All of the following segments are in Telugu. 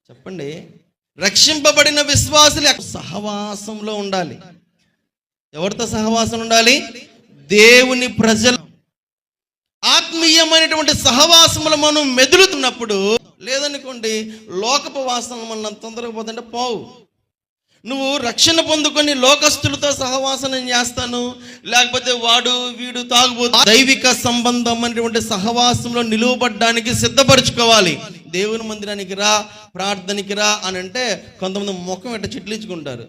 చెప్పండి. రక్షింపబడిన విశ్వాసులు సహవాసంలో ఉండాలి. ఎవరితో సహవాసం ఉండాలి? దేవుని ప్రజలు. ఆత్మీయమైనటువంటి సహవాసములు మనం మెదులుతున్నప్పుడు, లేదనుకోండి లోకపు వాసనలు మనం తొందరగా పోతుంటే పోవు. నువ్వు రక్షణ పొందుకొని లోకస్తులతో సహవాసనం చేస్తాను, లేకపోతే వాడు వీడు తాగుబోతు, దైవిక సంబంధమైనటువంటి సహవాసంలో నిలువబడ్డానికి సిద్ధపరచుకోవాలి. దేవుని మందిరానికి రా, ప్రార్థనకి రా అని అంటే కొంతమంది ముఖం ఎట్ట చిట్లించుకుంటారు.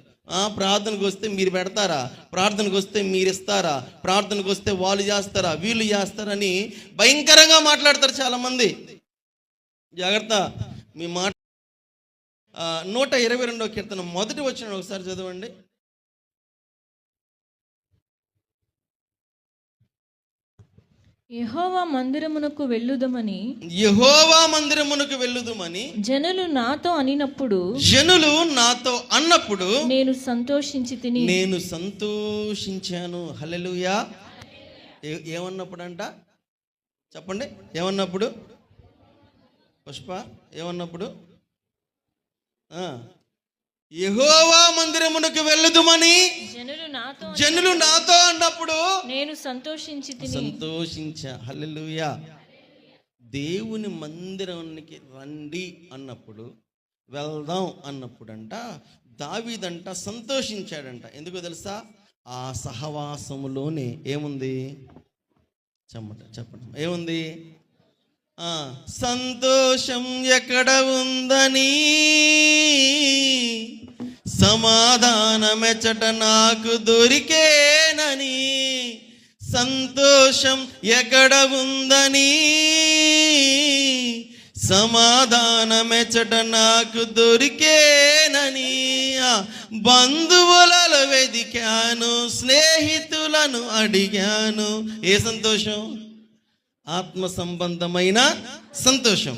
ప్రార్థనకు వస్తే మీరు పెడతారా, ప్రార్థనకు వస్తే మీరు ఇస్తారా, ప్రార్థనకు వస్తే వాళ్ళు చేస్తారా, వీళ్ళు చేస్తారని భయంకరంగా మాట్లాడతారు చాలామంది. జాగ్రత్త. మీ మాట 122వ కీర్తన మొదటి వచనం ఒకసారి చదవండి. యెహోవా మందిరమునకు వెళ్ళుదమని జనులు నాతో అన్నప్పుడు నేను సంతోషించాను. హల్లెలూయా. ఏమన్నప్పుడు అంట చెప్పండి. ఏమన్నప్పుడు? పుష్ప ఏమన్నప్పుడు? యెహోవా మందిరమునకు వెళ్ళుదుమని జనులు నాతో అన్నప్పుడు నేను సంతోషించా. హల్లెలూయా. దేవుని మందిరానికి రండి అన్నప్పుడు, వెళ్దాం అన్నప్పుడు అంట దావీదంట సంతోషించాడంట. ఎందుకో తెలుసా? ఆ సహవాసములోనే ఏముంది? చెప్పండి ఏముంది? సంతోషం ఎక్కడ ఉందని, సమాధానమెచ్చట నాకు దొరికేనని. సంతోషం ఎక్కడ ఉందని, సమాధానమెచ్చట నాకు దొరికేనని. బంధువులలో వెదికాను, స్నేహితులను అడిగాను. ఏ సంతోషం? ఆత్మ సంబంధమైన సంతోషం.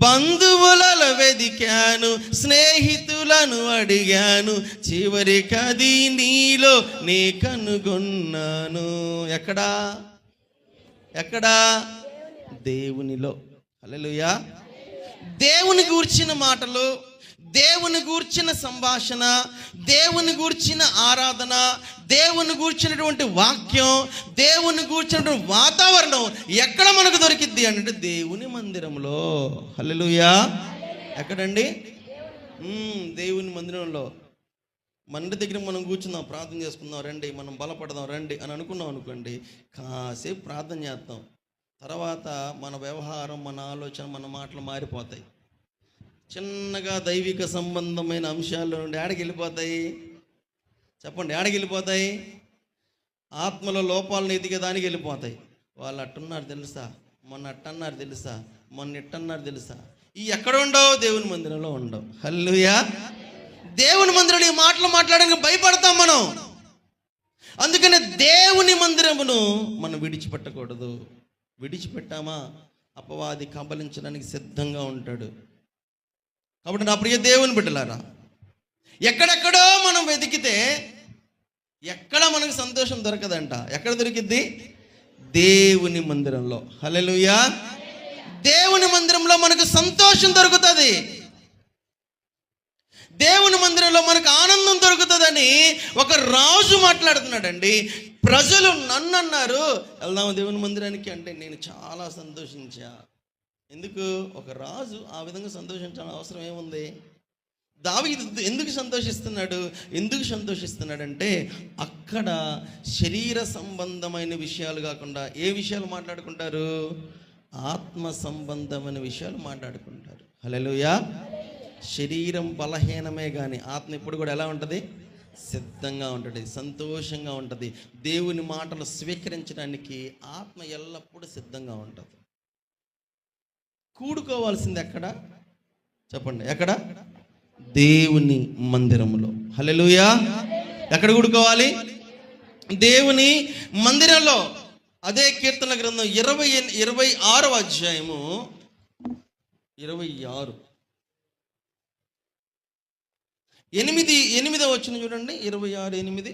బంధువులలో వెదికాను, స్నేహితులను అడిగాను, చివరికది నీలో నే కనుగొన్నాను. ఎక్కడా? దేవునిలో. హల్లెలూయా. దేవుని గూర్చిన మాటలు, దేవుని గూర్చిన సంభాషణ, దేవుని గూర్చిన ఆరాధన, దేవుని గూర్చినటువంటి వాక్యం, దేవుని గూర్చినటువంటి వాతావరణం ఎక్కడ మనకు దొరికిద్ది అంటే దేవుని మందిరంలో. హల్లెలూయా. ఎక్కడండి? దేవుని మందిరంలో. మన దగ్గర మనం కూర్చుందాం, ప్రార్థన చేసుకుందాం రండి, మనం బలపడదాం రండి అని అనుకున్నాం అనుకోండి, కాసేపు ప్రార్థన చేస్తాం. తర్వాత మన వ్యవహారం, మన ఆలోచన, మన మాటలు మారిపోతాయి. చిన్నగా దైవిక సంబంధమైన అంశాల్లో నుండి ఆడికి వెళ్ళిపోతాయి. చెప్పండి, ఆడికి వెళ్ళిపోతాయి. ఆత్మలో లోపాలను ఎదిగేదానికి వెళ్ళిపోతాయి. వాళ్ళు అట్టున్నారు తెలుసా, మొన్న అట్టన్నారు తెలుసా, మొన్న ఇట్టన్నారు తెలుసా. ఈ ఎక్కడ ఉండవు? దేవుని మందిరంలో ఉండవు. హల్లెలూయా. దేవుని మందిరంలో ఈ మాటలు మాట్లాడడానికి భయపడతాం మనం. అందుకనే దేవుని మందిరమును మనం విడిచిపెట్టకూడదు. విడిచిపెట్టామా అపవాది కబలించడానికి సిద్ధంగా ఉంటాడు. కాబట్టి నా ప్రియ దేవుని బిడ్డలారా, ఎక్కడెక్కడో మనం వెతికితే ఎక్కడ మనకు సంతోషం దొరకదంట. ఎక్కడ దొరికిద్ది? దేవుని మందిరంలో. హల్లెలూయా. దేవుని మందిరంలో మనకు సంతోషం దొరుకుతుంది. దేవుని మందిరంలో మనకు ఆనందం దొరుకుతుందని ఒక రాజు మాట్లాడుతున్నాడండి. ప్రజలు నన్ను అన్నారు, వెళ్దాము దేవుని మందిరానికి అంటే నేను చాలా సంతోషించా. ఎందుకు? ఒక రాజు ఆ విధంగా సంతోషించాల్సిన అవసరం ఏముంది? దావీదు ఎందుకు సంతోషిస్తున్నాడంటే అక్కడ శరీర సంబంధమైన విషయాలు కాకుండా ఏ విషయాలు మాట్లాడుకుంటారు? ఆత్మ సంబంధమైన విషయాలు మాట్లాడుకుంటారు. హల్లెలూయా. శరీరం బలహీనమే కానీ ఆత్మ ఎప్పుడు కూడా ఎలా ఉంటుంది? సిద్ధంగా ఉంటుంది, సంతోషంగా ఉంటుంది. దేవుని మాటలు స్వీకరించడానికి ఆత్మ ఎల్లప్పుడూ సిద్ధంగా ఉంటుంది. కూడుకోవాల్సింది ఎక్కడ? చెప్పండి, ఎక్కడ? దేవుని మందిరంలో. హల్లెలూయా. ఎక్కడ కూడుకోవాలి? దేవుని మందిరంలో. అదే కీర్తన గ్రంథం 26వ అధ్యాయము 26 8వ వచనం చూడండి. 26:8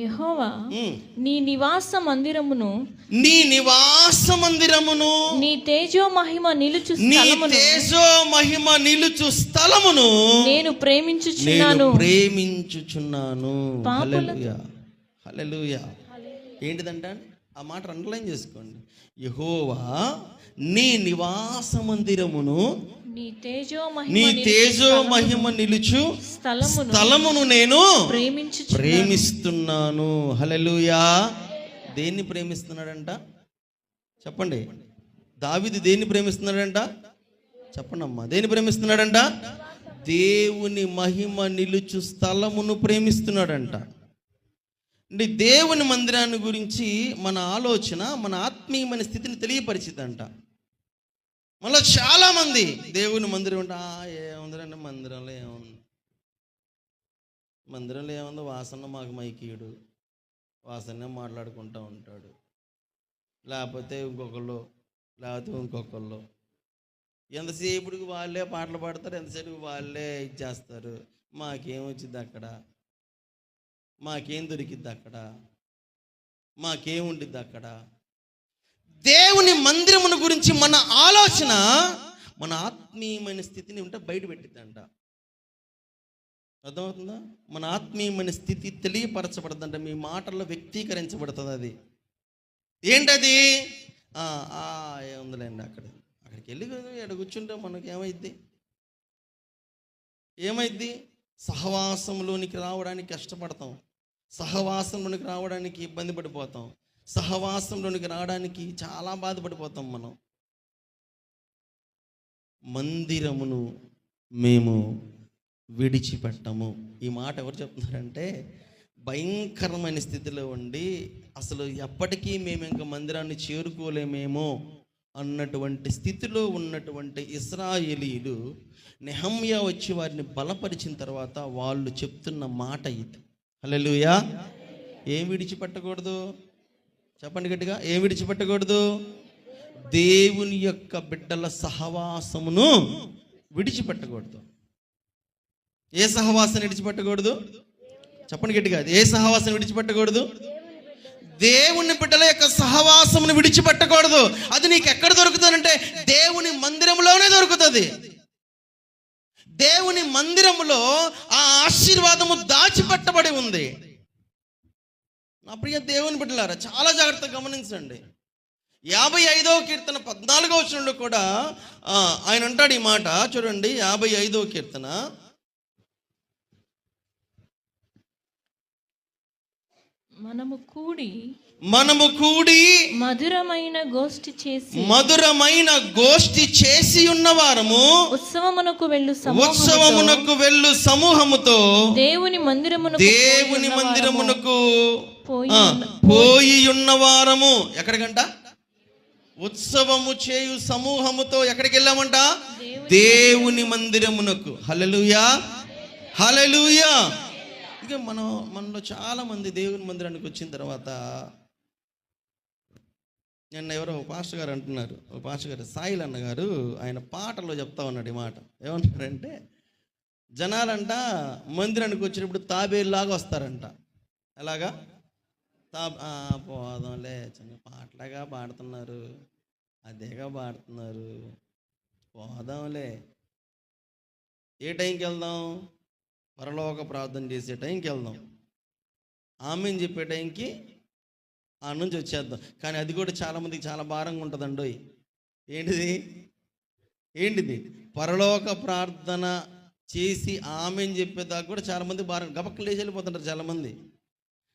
యెహోవా నీ నివాస మందిరమును నీ నివాస మందిరమును నీ తేజో మహిమ నిలుచు నీ స్థలమును తేజో మహిమ నిలుచు స్థలమును నేను ప్రేమించుచున్నాను. ప్రేమించుచున్నాను. హల్లెలూయా, హల్లెలూయా. ఏంటిదంట ఆ మాట అండర్లైన్ చేసుకోండి. యెహోవా నీ నివాస మందిరమును నీ తేజో మహిమ నిలుచు స్థలమును నేను ప్రేమిస్తున్నాను. హల్లెలూయా. దేన్ని ప్రేమిస్తున్నాడంట చెప్పండి. దావీదు దేన్ని ప్రేమిస్తున్నాడంట చెప్పండి అమ్మా. దేన్ని ప్రేమిస్తున్నాడంట? దేవుని మహిమ నిలుచు స్థలమును ప్రేమిస్తున్నాడంట. అంటే దేవుని మందిరాన్ని గురించి మన ఆలోచన మన ఆత్మీయమైన స్థితిని తెలియపరిచిద్దంట. మళ్ళీ చాలామంది దేవుని మందిరం అంటే ఏముందండి మందిరంలో ఏముంది, మందిరంలో ఏముంది, వాసన మాకు మైకీయుడు, వాసనే మాట్లాడుకుంటూ ఉంటాడు, లేకపోతే ఇంకొకళ్ళు ఎంతసేపుడికి వాళ్ళే పాటలు పాడతారు, ఎంతసేపు వాళ్ళే ఇచ్చేస్తారు. మాకేం వచ్చింది అక్కడ, మాకేం దొరికిద్ది అక్కడ, మాకేం ఉండిద్ది అక్కడ. దేవుని మందిరమును గురించి మన ఆలోచన మన ఆత్మీయమైన స్థితిని ఉంటే బయట పెట్టిద్దంట. అర్థమవుతుందా? మన ఆత్మీయమైన స్థితి తెలియపరచబడుతుందంట, మీ మాటల్లో వ్యక్తీకరించబడుతుంది. అది ఏంటది? ఏముందిలేండి అక్కడికి వెళ్ళి ఎక్కడ కూర్చుంటే మనకి ఏమైద్ది? సహవాసంలోనికి రావడానికి కష్టపడతాం, సహవాసంలోనికి రావడానికి ఇబ్బంది పడిపోతాం, సహవాసంలోనికి రావడానికి చాలా బాధపడిపోతాం మనం. మందిరమును మేము విడిచిపెట్టము. ఈ మాట ఎవరు చెప్తున్నారంటే భయంకరమైన స్థితిలో ఉండి అసలు ఎప్పటికీ మేము ఇంకా మందిరాన్ని చేరుకోలేమేమో అన్నటువంటి స్థితిలో ఉన్నటువంటి ఇశ్రాయేలీయులు నెహమ్యా వచ్చి వారిని బలపరిచిన తర్వాత వాళ్ళు చెప్తున్న మాట ఇది. హల్లెలూయా. ఏం విడిచిపెట్టకూడదు చెప్పండి గట్టిగా. ఏం విడిచిపెట్టకూడదు? దేవుని యొక్క బిడ్డల సహవాసమును విడిచిపెట్టకూడదు. ఏ సహవాసాన్ని విడిచిపెట్టకూడదు చెప్పండి గట్టిగా. ఏ సహవాసాన్ని విడిచిపెట్టకూడదు? దేవుని బిడ్డల యొక్క సహవాసమును విడిచిపెట్టకూడదు. అది నీకు ఎక్కడ దొరుకుతుందంటే దేవుని మందిరంలోనే దొరుకుతుంది. దేవుని మందిరములో ఆ ఆశీర్వాదము దాచిపెట్టబడి ఉంది. నా ప్రియ దేవుని బిడ్డలారా, చాలా జాగ్రత్తగా గమనించండి. 55వ కీర్తన 14వ వచనంలో కూడా ఆయన అంటాడు ఈ మాట. చూడండి, 55వ కీర్తన మనము కూడి మధురమైన గోష్ఠి చేసి ఉన్నవారము ఉత్సవమునకు వెళ్ళు సమూహముతో దేవుని మందిరమునకు పోయి ఉన్నవారము. ఎక్కడికంట? ఉత్సవము చేయు సమూహముతో ఎక్కడికి వెళ్ళామంట? దేవుని మందిరమునకు. హల్లెలూయా, హల్లెలూయా. ఇక మనలో చాలా మంది దేవుని మందిరానికి వచ్చిన తర్వాత నిన్న ఎవరో పాస్టర్ గారు అంటున్నారు, పాస్టర్ గారు సాయిల్ అన్న గారు, ఆయన పాటలో చెప్తా ఉన్నాడు ఈ మాట. ఏమంటారంటే జనాలంట మందిరానికి వచ్చినప్పుడు తాబేలాగా వస్తారంట. ఎలాగా? పోదాంలే, చిన్న పాటలాగా పాడుతున్నారు, అదేగా పాడుతున్నారు, పోదాంలే. ఏ టైంకి వెళ్దాం? పరలోక ప్రార్థన చేసే టైంకి వెళ్దాం, ఆమెను చెప్పే టైంకి ఆ నుంచి వచ్చేద్దాం. కానీ అది కూడా చాలామందికి చాలా భారంగా ఉంటుందండి. ఏంటిది? పరలోక ప్రార్థన చేసి ఆమెను చెప్పేదాకా కూడా చాలామంది భారం, గబక్కలు లేచి వెళ్ళిపోతుంటారు చాలామంది.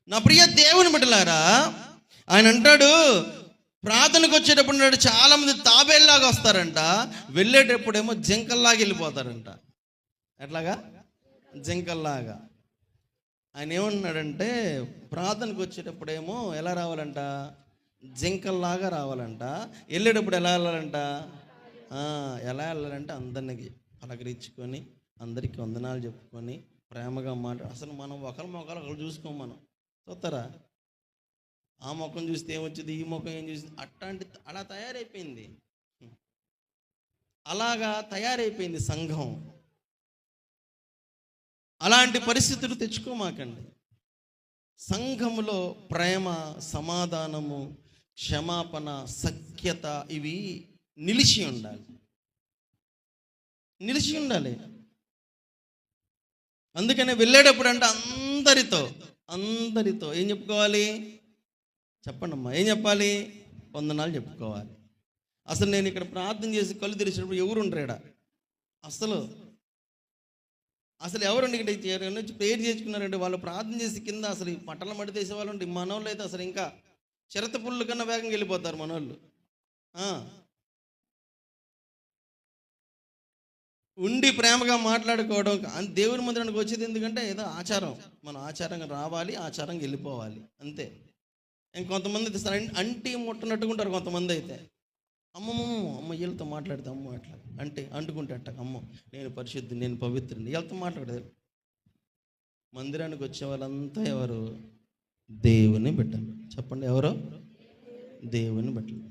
నా ప్రియ దేవుని బిడ్డలారా, ఆయన అంటాడు ప్రార్థనకు వచ్చేటప్పుడు చాలామంది తాబేల్లాగా వస్తారంట, వెళ్ళేటప్పుడేమో జింకల్లాగా వెళ్ళిపోతారంట. ఎట్లాగా? జింకల్లాగా. ఆయన ఏమంటున్నాడంటే ప్రార్థనకు వచ్చేటప్పుడేమో ఎలా రావాలంట? జింకల్లాగా రావాలంట. వెళ్ళేటప్పుడు ఎలా వెళ్ళాలంట? ఎలా వెళ్ళాలంటే అందరికి పలకరించుకొని, అందరికీ వందనాలు చెప్పుకొని, ప్రేమగా అసలు మనం ఒకరి మొక్కలు ఒకరు చూసుకోం. మనం చూస్తారా? ఆ ముఖం చూస్తే ఏమొచ్చింది, ఈ ముఖం ఏం చూసింది, అలా తయారైపోయింది. అలాగా తయారైపోయింది సంఘం. అలాంటి పరిస్థితులు తెచ్చుకోమాకండి. సంఘములో ప్రేమ, సమాధానము, క్షమాపణ, సఖ్యత ఇవి నిలిచి ఉండాలి. నిలిచి ఉండాలి. అందుకనే వెళ్ళేటప్పుడు అంటే అందరితో ఏం చెప్పుకోవాలి? చెప్పండి అమ్మా, ఏం చెప్పాలి? వందనాలు చెప్పుకోవాలి. అసలు నేను ఇక్కడ ప్రార్థన చేసి కళ్ళు తెరిచినప్పుడు ఎవరు ఉండరేడా? అసలు ఎవరు ఇక్కడ ప్రేయర్ చేసుకున్నారంటే వాళ్ళు ప్రార్థన చేసి కింద అసలు ఈ పట్టణ మడి తీసే వాళ్ళు ఉంటే మనోళ్ళు అయితే అసలు ఇంకా చిరత పుల్లు కన్నా వేగంగా వెళ్ళిపోతారు మనోళ్ళు. ఉండి ప్రేమగా మాట్లాడుకోవడం. దేవుని మందిరానికి వచ్చేది ఎందుకంటే ఏదో ఆచారం, మనం ఆచారంగా రావాలి, ఆచారంగా వెళ్ళిపోవాలి అంతే. ఇంకొంతమంది అయితే అంటి ముట్టనట్టుగా ఉంటారు. కొంతమంది అయితే అమ్మ వీళ్ళతో మాట్లాడితే అమ్మ అట్లా అంటే అంటుకుంటే అట్ట అమ్మ నేను పరిశుద్ధి, నేను పవిత్రుని, వీళ్ళతో మాట్లాడేది. మందిరానికి వచ్చే వాళ్ళంతా ఎవరు? దేవుని బిడ్డలు. చెప్పండి, ఎవరో? దేవుని బిడ్డలు.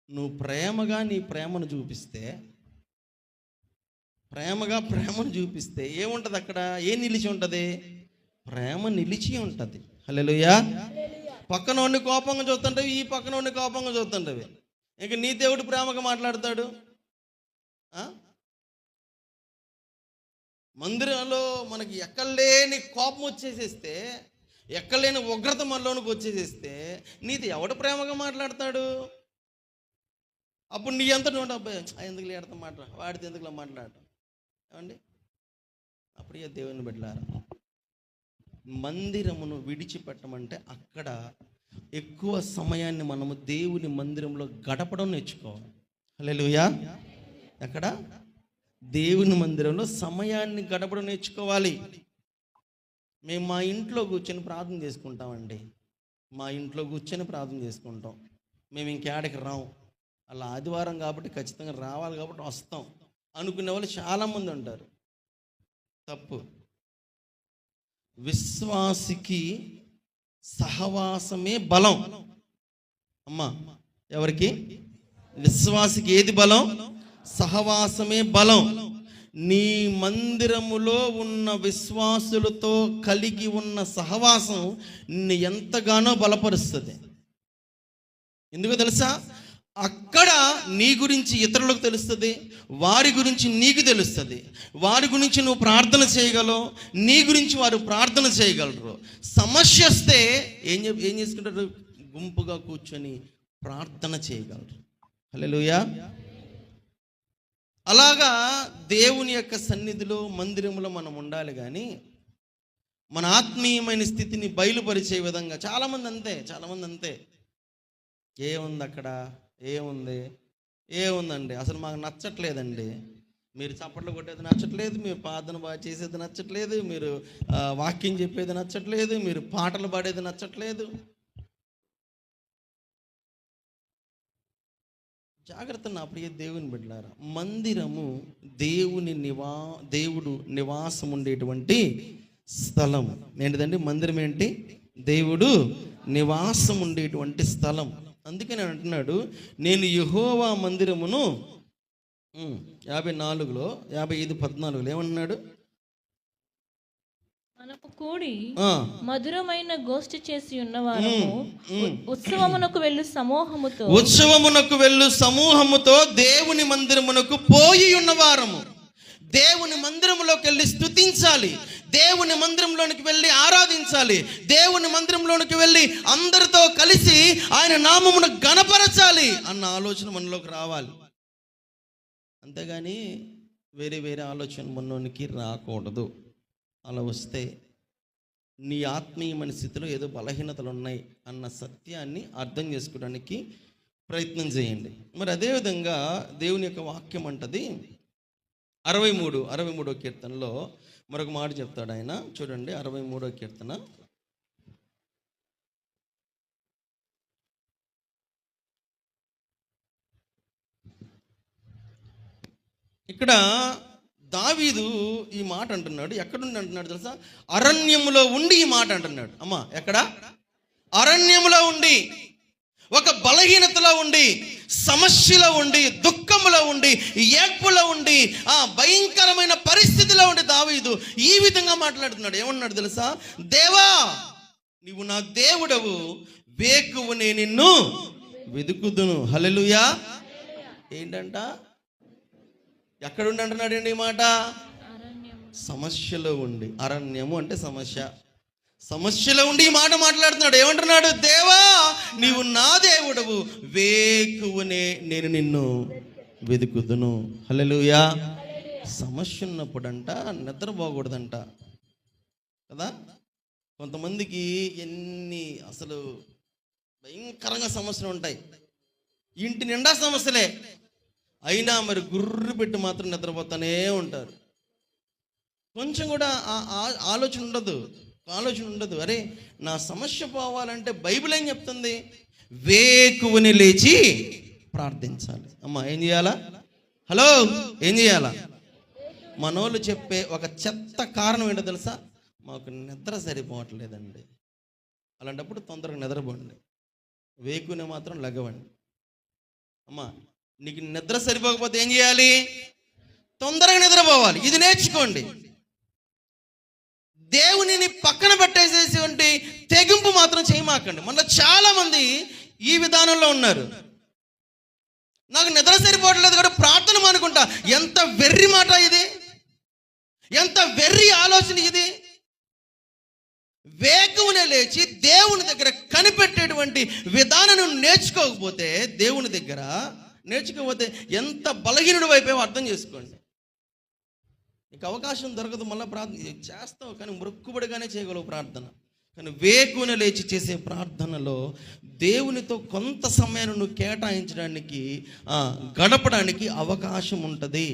నువ్వు ప్రేమగా నీ ప్రేమను చూపిస్తే ఏముంటుంది అక్కడ? ఏం నిలిచి ఉంటుంది? ప్రేమ నిలిచి ఉంటుంది. హల్లెలూయా. పక్కన ఉండి కోపంగా చూస్తుంటవి, ఈ పక్కన ఉండి కోపంగా చూస్తుంటవి. ఇంక నీ దేవుడు ప్రేమగా మాట్లాడతాడు? మందిరంలో మనకి ఎక్కలేని కోపం వచ్చేసేస్తే, ఎక్కలేని ఉగ్రత మనలోనికి వచ్చేసేస్తే నీది ఎవడు ప్రేమగా మాట్లాడతాడు? అప్పుడు నీ అంతటి ఉంటా, అబ్బాయి ఎందుకు లేడతా వాడితే ఎందుకులా మాట్లాడటం ఏమండి? అప్పుడు దేవుని బిడ్డలారా, మందిరమును విడిచిపెట్టమంటే అక్కడ ఎక్కువ సమయాన్ని మనము దేవుని మందిరంలో గడపడం నేర్చుకోవాలి. హల్లెలూయా. ఎక్కడ? దేవుని మందిరంలో సమయాన్ని గడపడం నేర్చుకోవాలి. మేము మా ఇంట్లో కూర్చొని ప్రార్థన చేసుకుంటామండి. మేము ఇంకేడకి రాము. అలా ఆదివారం కాబట్టి ఖచ్చితంగా రావాలి కాబట్టి వస్తాం అనుకునే వాళ్ళు చాలామంది ఉంటారు. తప్పు. విశ్వాసికి సహవాసమే బలం. అమ్మా, ఎవరికి? విశ్వాసికి ఏది బలం? సహవాసమే బలం. నీ మందిరములో ఉన్న విశ్వాసులతో కలిగి ఉన్న సహవాసం నిన్ను ఎంతగానో బలపరుస్తుంది. ఎందుకో తెలుసా? అక్కడ నీ గురించి ఇతరులకు తెలుస్తుంది, వారి గురించి నీకు తెలుస్తుంది. వారి గురించి నువ్వు ప్రార్థన చేయగలవు, నీ గురించి వారు ప్రార్థన చేయగలరు. సమస్య వస్తే ఏం చేసుకుంటారు? గుంపుగా కూర్చొని ప్రార్థన చేయగలరు. హల్లెలూయా. అలాగా దేవుని యొక్క సన్నిధిలో, మందిరంలో మనం ఉండాలి. కానీ మన ఆత్మీయమైన స్థితిని బయలుపరిచే విధంగా చాలామంది అంతే. ఏముంది అక్కడ? ఏముందండి? అసలు మాకు నచ్చట్లేదండి. మీరు చప్పట్లు కొట్టేది నచ్చట్లేదు, మీరు ప్రార్థన బాగా చేసేది నచ్చట్లేదు, మీరు వాక్యం చెప్పేది నచ్చట్లేదు, మీరు పాటలు పాడేది నచ్చట్లేదు. జాగ్రత్త నా ప్రియ దేవుని బిడ్డలారా. మందిరము దేవుడు నివాసం ఉండేటువంటి స్థలం. ఏంటిదండి? మందిరం ఏంటి? దేవుడు నివాసం ఉండేటువంటి స్థలం. అందుకే నేను అంటున్నాడు, నేను యెహోవా మందిరమును 54లో 55:14 ఏమంటున్నాడు? మనము కూడి మధురమైన గోష్ఠి చేసి ఉన్నవారము, ఉత్సవమునకు వెళ్ళు సమూహముతో దేవుని మందిరమునకు పోయి ఉన్నవారము. దేవుని మందిరంలోకి వెళ్ళి స్తుతించాలి, దేవుని మందిరంలోనికి వెళ్ళి ఆరాధించాలి, దేవుని మందిరంలోనికి వెళ్ళి అందరితో కలిసి ఆయన నామమును ఘనపరచాలి అన్న ఆలోచన మనలోకి రావాలి. అంతేగాని వేరే ఆలోచన మనలోనికి రాకూడదు. అలా వస్తే నీ ఆత్మీయమైన స్థితిలో ఏదో బలహీనతలు ఉన్నాయి అన్న సత్యాన్ని అర్థం చేసుకోవడానికి ప్రయత్నం చేయండి. మరి అదేవిధంగా దేవుని యొక్క వాక్యం అంటది 63వ కీర్తనలో మరొక మాట చెప్తాడు ఆయన. చూడండి, 63వ కీర్తన. ఇక్కడ దావీదు ఈ మాట అంటున్నాడు. ఎక్కడుండి అంటున్నాడు తెలుసా? అరణ్యములో ఉండి ఈ మాట అంటున్నాడు. అమ్మా, ఎక్కడ? అరణ్యములో ఉండి, ఒక బలహీనతలో ఉండి, సమస్యలో ఉండి, దుఃఖములో ఉండి, ఏడ్పులో ఉండి, ఆ భయంకరమైన పరిస్థితిలో ఉండి దావీదు ఈ విధంగా మాట్లాడుతున్నాడు. ఏమన్నాడు తెలుసా? దేవా, నీవు నా దేవుడవు, వేకువనే నిన్ను వెతుకుదును. హల్లెలూయా. ఏంటంట? ఎక్కడుండి అంటున్నాడండి ఈ మాట? సమస్యలో ఉండి. అరణ్యము అంటే సమస్య. సమస్యలో ఉండి ఈ మాట మాట్లాడుతున్నాడు. ఏమంటున్నాడు? దేవా, నీవు నా దేవుడవు, వేకువనే నేను నిన్ను వెతుకుదును. హల్లెలూయా. సమస్య ఉన్నప్పుడంట నిద్రపోకూడదంట కదా. కొంతమందికి ఎన్ని అసలు భయంకరంగా సమస్యలు ఉంటాయి, ఇంటి నిండా సమస్యలే, అయినా మరి గుర్రు పెట్టి మాత్రం నిద్రపోతానే ఉంటారు. కొంచెం కూడా ఆలోచన ఉండదు. అరే, నా సమస్య పోవాలంటే బైబిల్ ఏం చెప్తుంది? వేకువని లేచి ప్రార్థించాలి. అమ్మా, ఏం చేయాలా? హలో, ఏం చేయాలా? మనోళ్ళు చెప్పే ఒక చెత్త కారణం ఏంటో తెలుసా? మాకు నిద్ర సరిపోవట్లేదండి. అలాంటప్పుడు తొందరగా నిద్రపోండి, వేకునే మాత్రం లెగవండి. అమ్మా, నీకు నిద్ర సరిపోకపోతే ఏం చేయాలి? తొందరగా నిద్రపోవాలి. ఇది నేర్చుకోండి. దేవునిని పక్కన పెట్టేసేసి తెగింపు మాత్రం చేయమాకండి. మనలో చాలా మంది ఈ విధానంలో ఉన్నారు. నాకు నిద్ర సరిపోవట్లేదు కూడా ప్రార్థన అనుకుంటా. ఎంత వెర్రి మాట ఇది, ఎంత వెర్రి ఆలోచన ఇది. వేకువనే లేచి దేవుని దగ్గర కనిపెట్టేటువంటి విధానం నేర్చుకోకపోతే, దేవుని దగ్గర నేర్చుకోకపోతే ఎంత బలహీనుడు వైపో అర్థం చేసుకోండి. నీకు అవకాశం దొరకదు, మళ్ళీ ప్రార్థన చేస్తావు కానీ మృక్కుబడిగానే చేయగలవు ప్రార్థన. కానీ వేకువనే లేచి చేసే ప్రార్థనలో దేవునితో కొంత సమయాన్ని నువ్వు కేటాయించడానికి, గడపడానికి అవకాశం ఉంటుంది.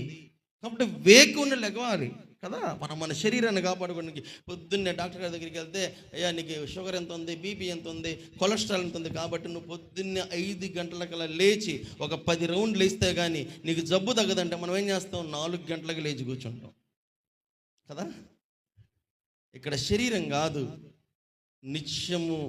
కాబట్టి వేకువనే లెగవాలి కదా. మన శరీరాన్ని కాపాడుకోవడానికి పొద్దున్నే డాక్టర్ గారి దగ్గరికి వెళ్తే, అయ్యా నీకు షుగర్ ఎంత ఉంది, బీపీ ఎంత ఉంది, కొలెస్ట్రాల్ ఎంత ఉంది, కాబట్టి నువ్వు పొద్దున్నే 5 గంటలకల్లా లేచి ఒక 10 రౌండ్లు వేస్తే కానీ నీకు జబ్బు తగ్గదంటే మనం ఏం చేస్తాం? 4 గంటలకు లేచి కూర్చుంటాం కదా. ఇక్కడ శరీరం కాదు, నిత్యము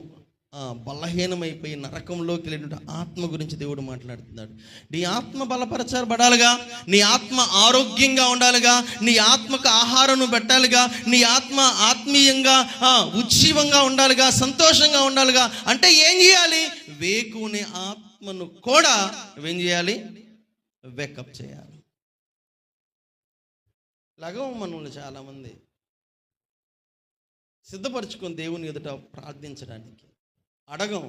బలహీనమైపోయి నరకంలోకి వెళ్ళినట్టు ఆత్మ గురించి దేవుడు మాట్లాడుతున్నాడు. నీ ఆత్మ బలపరచబడాలిగా, నీ ఆత్మ ఆరోగ్యంగా ఉండాలిగా, నీ ఆత్మకు ఆహారం పెట్టాలిగా, నీ ఆత్మ ఆత్మీయంగా ఉజ్జీవంగా ఉండాలిగా, సంతోషంగా ఉండాలిగా. అంటే ఏం చేయాలి? వేకునే ఆత్మను కూడా ఏం చేయాలి? వేకప్ చేయాలి. లగవం మనల్ని చాలామంది సిద్ధపరచుకొని దేవుని ఎదుట ప్రార్థించడానికి అడగం.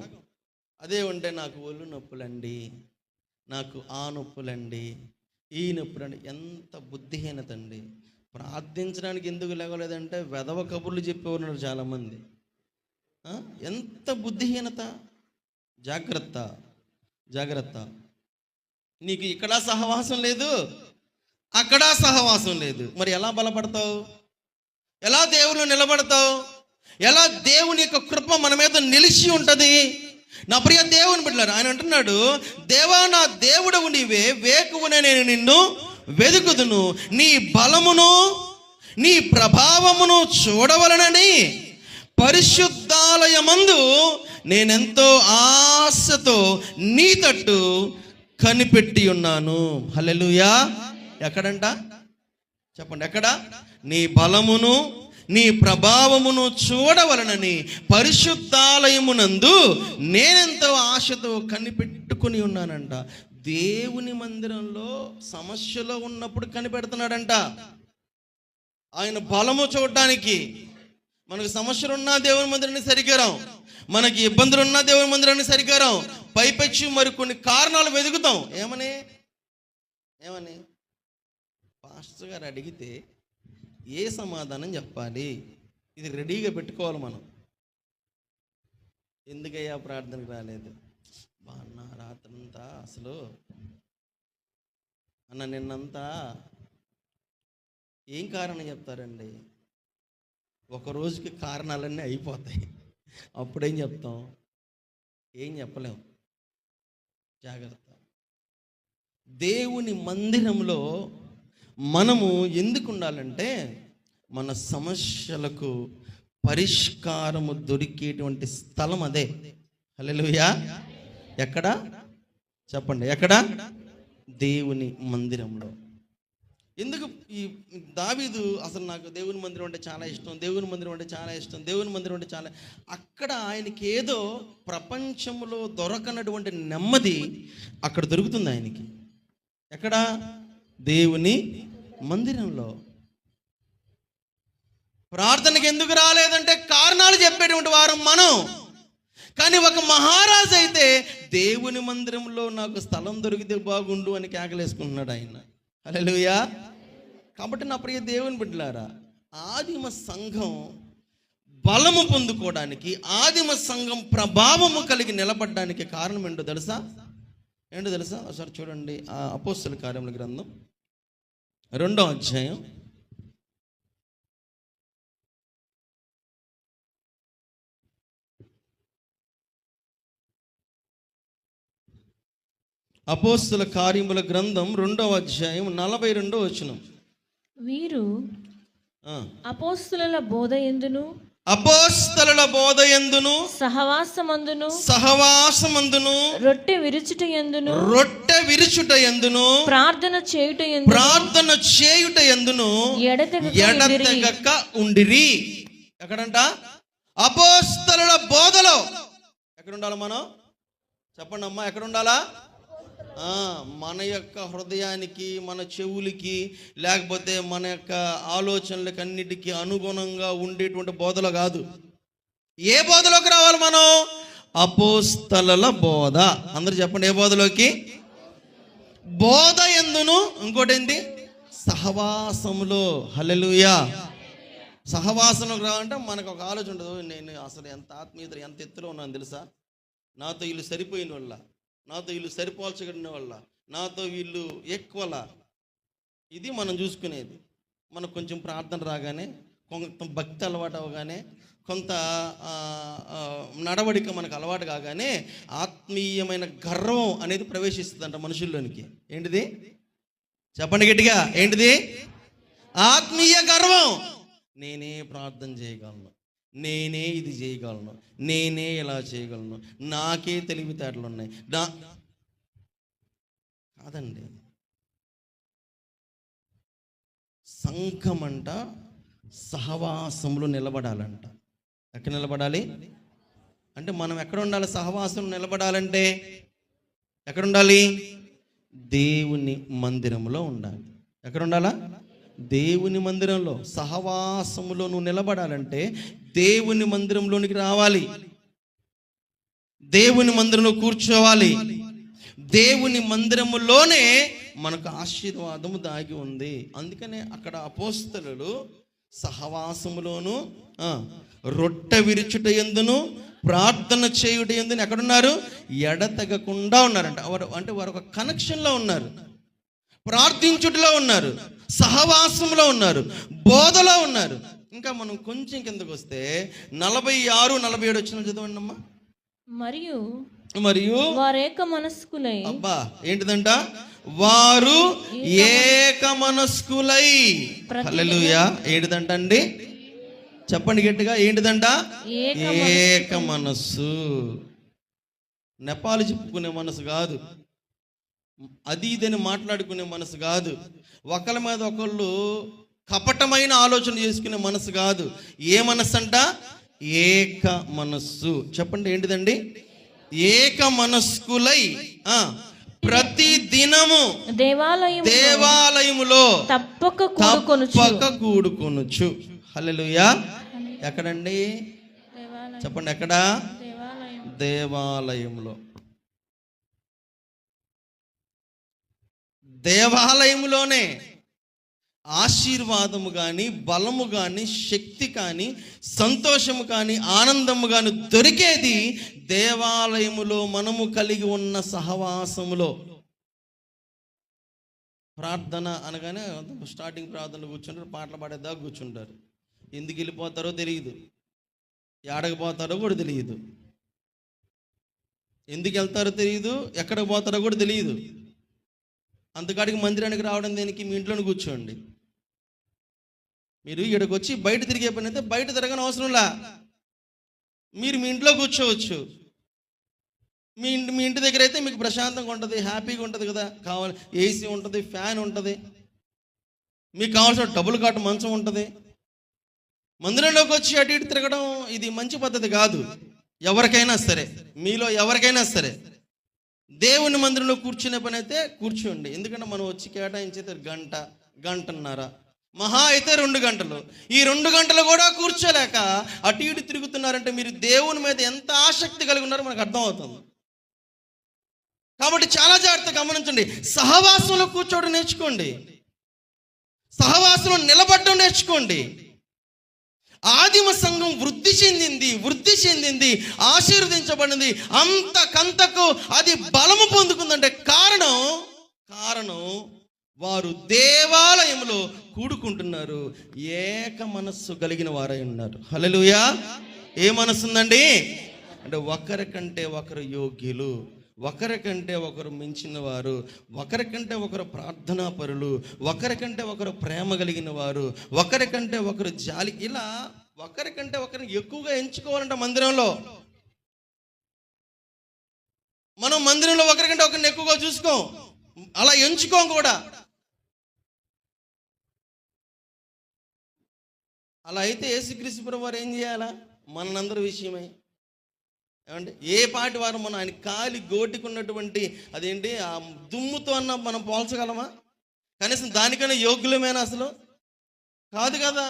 అదే ఉంటే నాకు ఒళ్ళు నొప్పులండి, నాకు ఆ నొప్పులండి, ఈ నొప్పులండి. ఎంత బుద్ధిహీనత అండి. ప్రార్థించడానికి ఎందుకు లేవలేదంటే వెధవ కబుర్లు చెప్పేవారు చాలామంది. ఎంత బుద్ధిహీనత. జాగ్రత్త, జాగ్రత్త. నీకు ఇక్కడ సహవాసం లేదు, అక్కడ సహవాసం లేదు. మరి ఎలా బలపడతావు? ఎలా దేవుళ్ళు నిలబడతావు? ఎలా దేవుని యొక్క కృప మన మీద నిలిచి ఉంటుంది? నా ప్రియ దేవుని బిడ్డలారా, ఆయన అంటున్నాడు, దేవా నా దేవుడవు నీవే, వేకువనే నేను నిన్ను వెదుకుదును, నీ బలమును నీ ప్రభావమును చూడవలనని పరిశుద్ధాలయమందు నేనెంతో ఆశతో నీ తట్టు కనిపెట్టి ఉన్నాను. హల్లెలూయా. ఎక్కడంట చెప్పండి, ఎక్కడ? నీ బలమును నీ ప్రభావమును చూడవలనని పరిశుద్ధాలయమునందు నేనెంతో ఆశతో కనిపెట్టుకుని ఉన్నానంట. దేవుని మందిరంలో సమస్యలో ఉన్నప్పుడు కనిపెడుతున్నాడంట. ఆయన బలము చూడడానికి. మనకు సమస్యలున్నా దేవుని మందిరాన్ని సరిగ్గారాం, మనకి ఇబ్బందులున్నా దేవుని మందిరాన్ని సరిగ్గారాం, పైపెచ్చి మరి కొన్ని కారణాలు వెతుకుతాం. ఏమని పాస్టర్ గారు అడిగితే ఏ సమాధానం చెప్పాలి? ఇది రెడీగా పెట్టుకోవాలి మనం. ఎందుకయ్యా ప్రార్థనకు రాలేదు? అన్న రాత్రంతా అసలు నిన్నంతా ఏం కారణం చెప్తారండి? ఒక రోజుకి కారణాలన్నీ అయిపోతాయి. అప్పుడేం చెప్తాం? ఏం చెప్పలేం. జాగ్రత్త. దేవుని మందిరంలో మనము ఎందుకు ఉండాలంటే మన సమస్యలకు పరిష్కారము దొరికేటువంటి స్థలం అదే. హల్లెలూయా. ఎక్కడ చెప్పండి? ఎక్కడ? దేవుని మందిరంలో. ఎందుకు ఈ దావీదు అసలు నాకు దేవుని మందిరం అంటే చాలా ఇష్టం, దేవుని మందిరం అంటే చాలా ఇష్టం, దేవుని మందిరం అంటే చాలా, అక్కడ ఆయనకి ఏదో ప్రపంచంలో దొరకనటువంటి నెమ్మది అక్కడ దొరుకుతుంది ఆయనకి. ఎక్కడ? దేవుని మందిరంలో. ప్రార్థనకి ఎందుకు రాలేదంటే కారణాలు చెప్పేటువంటి వారు మనం. కానీ ఒక మహారాజు అయితే దేవుని మందిరంలో నాకు స్థలం దొరికితే బాగుండు అని కేకలేసుకుంటున్నాడు ఆయన. హల్లెలూయా. కాబట్టి నా ప్రియ దేవుని బిడ్డలారా, ఆదిమ సంఘం బలము పొందుకోవడానికి, ఆదిమ సంఘం ప్రభావము కలిగి నిలబడడానికి కారణం ఏంటో తెలుసా? ఒకసారి చూడండి, ఆ అపోస్తల కార్యముల గ్రంథం 2వ అధ్యాయం 2వ అధ్యాయం 42వ వచనం. వీరు అపోస్తలుల బోధ యందును సహవాసమందును రొట్టె విరుచుట యందును ప్రార్థన చేయుట యందును ఎడతెగక ఉండిరి. ఎక్కడంట? అపోస్తలుల బోధలో. ఎక్కడ ఉండాలి మనం? చెప్పండి అమ్మా, ఎక్కడ ఉండాలా? మన యొక్క హృదయానికి, మన చెవులకి, లేకపోతే మన యొక్క ఆలోచనలకి అన్నిటికీ అనుగుణంగా ఉండేటువంటి బోధలో కాదు. ఏ బోధలోకి రావాలి మనం? అపోస్తలుల బోధ. అందరూ చెప్పండి, ఏ బోధలోకి? బోధ యందును, ఇంకోటి ఏంటి? సహవాసములో. హల్లెలూయా. సహవాసంలోకి రావాలంటే మనకు ఒక ఆలోచన ఉండదు, నేను అసలు ఎంత ఆత్మీయత, ఎంత ఎత్తులో ఉన్నాను తెలుసా, నాతో వీళ్ళు సరిపోయిన వాళ్ళ, నాతో వీళ్ళు సరిపోల్చగలిగిన వాళ్ళ, నాతో వీళ్ళు ఎక్కువలా. ఇది మనం చూసుకునేది. మనకు కొంచెం ప్రార్థన రాగానే, కొంత భక్తి అలవాటు అవగానే, కొంత నడవడిక మనకు అలవాటు కాగానే ఆత్మీయమైన గర్వం అనేది ప్రవేశిస్తుందంట మనుషుల్లోనికి. ఏంటిది? చెప్పండి గట్టిగా, ఏంటిది? ఆత్మీయ గర్వం. నేనే ప్రార్థన చేయగలను, నేనే ఇది చేయగలను, నేనే ఇలా చేయగలను, నాకే తెలివితేటలు ఉన్నాయి. కాదండి. సంఘమంట సహవాసంలో నిలబడాలంట. ఎక్కడ నిలబడాలి అంటే మనం ఎక్కడ ఉండాలి? సహవాసం నిలబడాలంటే ఎక్కడ ఉండాలి? దేవుని మందిరంలో ఉండాలి. ఎక్కడ ఉండాలా? దేవుని మందిరంలో. సహవాసములో నువ్వు నిలబడాలంటే దేవుని మందిరంలోనికి రావాలి, దేవుని మందిరంలో కూర్చోవాలి. దేవుని మందిరములోనే మనకు ఆశీర్వాదము దాగి ఉంది. అందుకనే అక్కడ అపోస్తలులు సహవాసములోను, రొట్టె విరుచుట యందును, ప్రార్థన చేయుట యందును ఎక్కడున్నారు? ఎడతెగకుండా ఉన్నారంట. అంటే వారు ఒక కనెక్షన్లో ఉన్నారు, ప్రార్థించుటలో ఉన్నారు, సహవాసంలో ఉన్నారు, బోధలో ఉన్నారు. ఇంకా మనం కొంచెం కిందకు వస్తే 46-47 వచ్చిన చదవండి అమ్మా. మరియు వారేక మనస్కులై. అబ్బా, ఏంటిదంట? వారు ఏక మనస్కులై. హల్లెలూయా. ఏంటిదంట అండి? చెప్పండి గట్టిగా, ఏంటిదంట? ఏక మనస్సు. నెపాలు చెప్పుకునే మనసు కాదు, అది ఇదని మాట్లాడుకునే మనసు కాదు, ఒకళ్ళ మీద ఒకళ్ళు కపటమైన ఆలోచన చేసుకునే మనసు కాదు. ఏ మనస్సు అంట? ఏక మనస్సు. చెప్పండి, ఏంటిదండి? ఏక మనస్కులై ప్రతి దినము దేవాలయములో తప్పక కూడుకొనుచు. హల్లెలూయా. ఎక్కడండి? చెప్పండి, ఎక్కడ? దేవాలయంలో. దేవాలయములోనే ఆశీర్వాదము కానీ, బలము కానీ, శక్తి కానీ, సంతోషము కానీ, ఆనందము కానీ దొరికేది దేవాలయములో మనము కలిగి ఉన్న సహవాసములో. ప్రార్థన అనగానే స్టార్టింగ్ ప్రార్థనలు కూర్చుంటారు, పాటలు పాడేదాకా కూర్చుంటారు. ఎందుకు వెళ్ళిపోతారో తెలియదు, ఎక్కడికి పోతారో కూడా తెలియదు, ఎందుకు వెళ్తారో తెలియదు, ఎక్కడికి పోతారో కూడా తెలియదు. అంతకాడికి మందిరానికి రావడం దేనికి? మీ ఇంట్లోనే కూర్చోండి. మీరు ఇక్కడికి వచ్చి బయట తిరిగే పని అయితే బయట తిరగని అవసరంలా, మీరు మీ ఇంట్లో కూర్చోవచ్చు. మీ ఇంటి దగ్గర అయితే మీకు ప్రశాంతంగా ఉంటుంది, హ్యాపీగా ఉంటుంది కదా. కావాలి ఏసీ ఉంటుంది, ఫ్యాన్ ఉంటుంది, మీకు కావాల్సిన డబుల్ కాటు మంచం ఉంటుంది. మందిరంలోకి వచ్చి అటు ఇటు తిరగడం ఇది మంచి పద్ధతి కాదు. ఎవరికైనా సరే, మీలో ఎవరికైనా సరే దేవుని మందిరంలో కూర్చునే పని అయితే కూర్చోండి. ఎందుకంటే మనం వచ్చి కేటాయించేది గంటన్నర, మహా అయితే 2 గంటలు. ఈ 2 గంటలు కూడా కూర్చోలేక అటు ఇటు తిరుగుతున్నారంటే మీరు దేవుని మీద ఎంత ఆసక్తి కలిగి ఉన్నారో మనకు అర్థమవుతుంది. కాబట్టి చాలా జాగ్రత్తగా గమనించండి. సహవాసంలో కూర్చోవడం నేర్చుకోండి, సహవాసంలో నిలబడడం నేర్చుకోండి. ఆదిమ సంఘం వృద్ధి చెందింది, ఆశీర్వదించబడింది, అంతకంతకు అది బలము పొందుకుందంటే కారణం వారు దేవాలయంలో కూడుకుంటున్నారు, ఏక మనస్సు కలిగిన వారై ఉన్నారు. హల్లెలూయా. ఏ మనస్సు ఉందండి అంటే ఒకరికంటే ఒకరు యోగ్యులు, ఒకరికంటే ఒకరు మించిన వారు, ఒకరికంటే ఒకరు ప్రార్థనా పరులు, ఒకరికంటే ఒకరు ప్రేమ కలిగిన వారు, ఒకరికంటే ఒకరు జాలి, ఇలా ఒకరికంటే ఒకరిని ఎక్కువగా ఎంచుకోవాలంట. మందిరంలో మనం మందిరంలో ఒకరికంటే ఒకరిని ఎక్కువగా చూసుకోం, అలా ఎంచుకోం కూడా. అలా అయితే యేసుక్రీస్తు ప్రభువు వారు ఏం చేయాలా? మనందరి విషయమై ఏమంటే ఏ పాటి వారు మనం ఆయన కాలి గోటికి ఉన్నటువంటి అదేంటి ఆ దుమ్ముతో అన్న మనం పోల్చగలమా? కనీసం దానికన్నా యోగ్యులమేనా? అసలు కాదు కదా.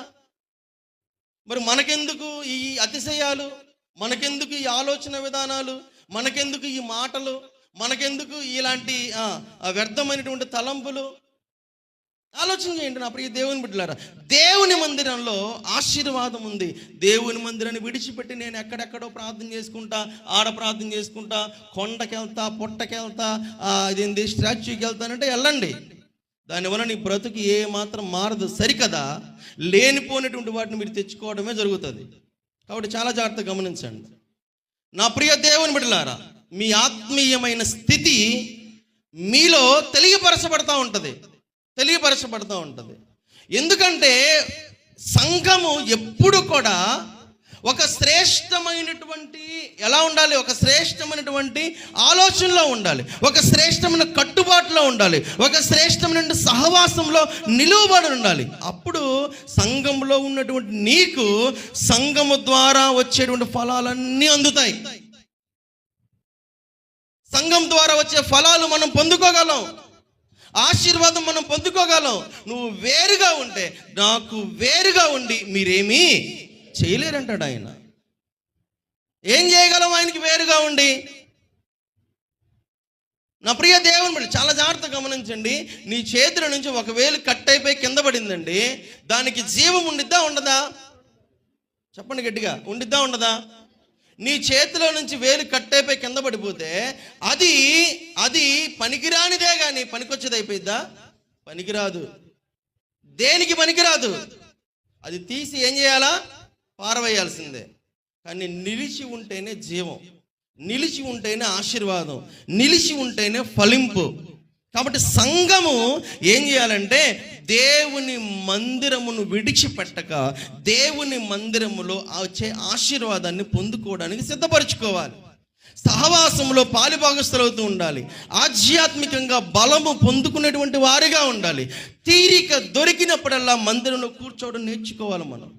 మరి మనకెందుకు ఈ అతిశయాలు, మనకెందుకు ఈ ఆలోచన విధానాలు, మనకెందుకు ఈ మాటలు, మనకెందుకు ఇలాంటి వ్యర్థమైనటువంటి తలంపులు? ఆలోచన చేయండి నా ప్రియ దేవుని బిడ్డలారా. దేవుని మందిరంలో ఆశీర్వాదం ఉంది. దేవుని మందిరాన్ని విడిచిపెట్టి నేను ఎక్కడెక్కడో ప్రార్థన చేసుకుంటా, ఆడ ప్రార్థన చేసుకుంటా, కొండకెళ్తా, పొట్టకెళ్తా, ఇదేంటి స్టాచ్యూకి వెళ్తానంటే వెళ్ళండి. దానివల్ల నీ బ్రతుకు ఏ మాత్రం మారదు. సరికదా, లేనిపోయినటువంటి వాటిని మీరు తెచ్చుకోవడమే జరుగుతుంది. కాబట్టి చాలా జాగ్రత్తగా గమనించండి నా ప్రియ దేవుని బిడ్డలారా. మీ ఆత్మీయమైన స్థితి మీలో తెలియపరచబడతా ఉంటుంది. ఎందుకంటే సంఘము ఎప్పుడు కూడా ఒక శ్రేష్టమైనటువంటి ఎలా ఉండాలి? ఒక శ్రేష్టమైనటువంటి ఆలోచనలో ఉండాలి, ఒక శ్రేష్టమైన కట్టుబాటులో ఉండాలి, ఒక శ్రేష్టమైన సహవాసంలో నిలువబడి ఉండాలి. అప్పుడు సంఘంలో ఉన్నటువంటి నీకు సంఘము ద్వారా వచ్చేటువంటి ఫలాలన్నీ అందుతాయి. సంఘం ద్వారా వచ్చే ఫలాలు మనం పొందుకోగలం, ఆశీర్వాదం మనం పొందుకోగలం. నువ్వు వేరుగా ఉంటే, నాకు వేరుగా ఉండి మీరేమీ చేయలేరంటాడు ఆయన. ఏం చేయగలం ఆయనకి వేరుగా ఉండి? నా ప్రియ దేవుని చాలా జాగ్రత్తగా గమనించండి. నీ చేతుల నుంచి ఒక వేలు కట్ అయిపోయి కింద పడిందండి, దానికి జీవం ఉండిద్దా ఉండదా? చెప్పండి గట్టిగా, ఉండిద్దా ఉండదా? నీ చేతిలో నుంచి వేలు కట్ అయిపోయి కింద పడిపోతే అది పనికిరానిదే కానీ పనికొచ్చేది అయిపోయిద్దా? పనికిరాదు. దేనికి పనికిరాదు. అది తీసి ఏం చేయాలా? పారవేయాల్సిందే. కానీ నిలిచి ఉంటేనే జీవం, నిలిచి ఉంటేనే ఆశీర్వాదం, నిలిచి ఉంటేనే ఫలింపు. కాబట్టి సంఘము ఏం చేయాలంటే దేవుని మందిరమును విడిచిపెట్టక దేవుని మందిరములో వచ్చే ఆశీర్వాదాన్ని పొందుకోవడానికి సిద్ధపరచుకోవాలి. సహవాసంలో పాలిభాగస్తులవుతూ ఉండాలి. ఆధ్యాత్మికంగా బలము పొందుకునేటువంటి వారిగా ఉండాలి. తీరిక దొరికినప్పుడల్లా మందిరంలో కూర్చోవడం నేర్చుకోవాలి. మనం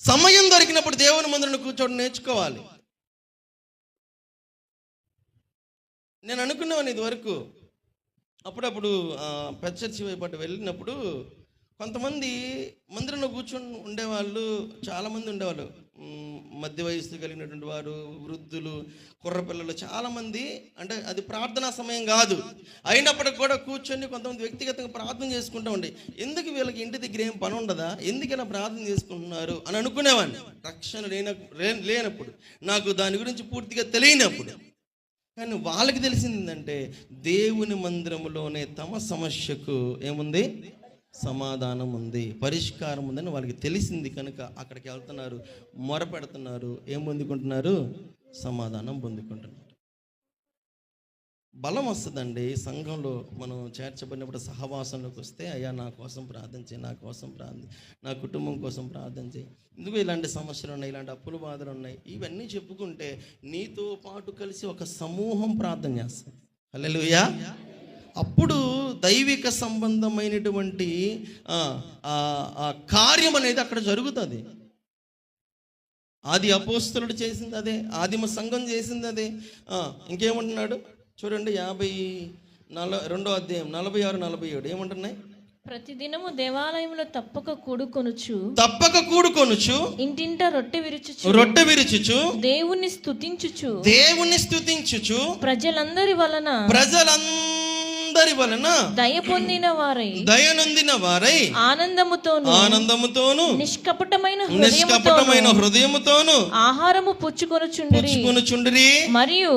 సమయం దొరికినప్పుడు దేవుని మందిరంలో కూర్చోవడం నేర్చుకోవాలి. నేను అనుకున్నాను ఇదివరకు, అప్పుడప్పుడు పెద్ద చర్చి వైపు వెళ్ళినప్పుడు కొంతమంది మందిరంలో కూర్చొని ఉండేవాళ్ళు, చాలామంది ఉండేవాళ్ళు. మధ్య వయస్సు కలిగినటువంటి వారు, వృద్ధులు, కుర్రపిల్లలు చాలామంది. అంటే అది ప్రార్థనా సమయం కాదు అయినప్పటికి కూడా కూర్చొని కొంతమంది వ్యక్తిగతంగా ప్రార్థన చేసుకుంటూ ఉండే. ఎందుకు వీళ్ళకి ఇంటి దగ్గర ఏం పని ఉండదా, ఎందుకు ఇలా ప్రార్థన చేసుకుంటున్నారు అని అనుకునేవాడిని. రక్షణ లేనప్పుడు, నాకు దాని గురించి పూర్తిగా తెలియనప్పుడు. కానీ వాళ్ళకి తెలిసిందంటే దేవుని మందిరంలోనే తమ సమస్యకు ఏముంది? సమాధానం ఉంది, పరిష్కారం ఉందని వాళ్ళకి తెలిసింది. కనుక అక్కడికి వెళ్తున్నారు, మొరపెడుతున్నారు, ఏం పొందుకుంటున్నారు? సమాధానం పొందుకుంటున్నారు. బలం వస్తుందండి సంఘంలో. మనం చేర్చబడినప్పుడు సహవాసంలోకి వస్తే, అయ్యా నా కోసం ప్రార్థన చేయి, నా కోసం ప్రార్థన, నా కుటుంబం కోసం ప్రార్థన చేయి, ఎందుకు ఇలాంటి సమస్యలు ఉన్నాయి, ఇలాంటి అప్పుల బాధలు ఉన్నాయి, ఇవన్నీ చెప్పుకుంటే నీతో పాటు కలిసి ఒక సమూహం ప్రార్థన చేస్తుంది. హల్లెలూయా. అప్పుడు దైవిక సంబంధమైనటువంటి కార్యం అనేది అక్కడ జరుగుతుంది. ఆది అపోస్తలుడు చేసింది అదే, ఆదిమ సంఘం చేసింది అదే. ఇంకేమంటున్నాడు చూడండి, 52వ అధ్యాయం 46-47 ఏమంటున్నాయి? ప్రతిదినము దేవాలయంలో తప్పక కూడుకొనుచు ఇంటింట రొట్టె విరుచుచు దేవుణ్ణి స్తుతించుచు ప్రజలందరి వలన దయనొందిన వారై ఆనందముతోను నిష్కపటమైన హృదయముతోను ఆహారము పుచ్చుకొనుచుండిరి. మరియు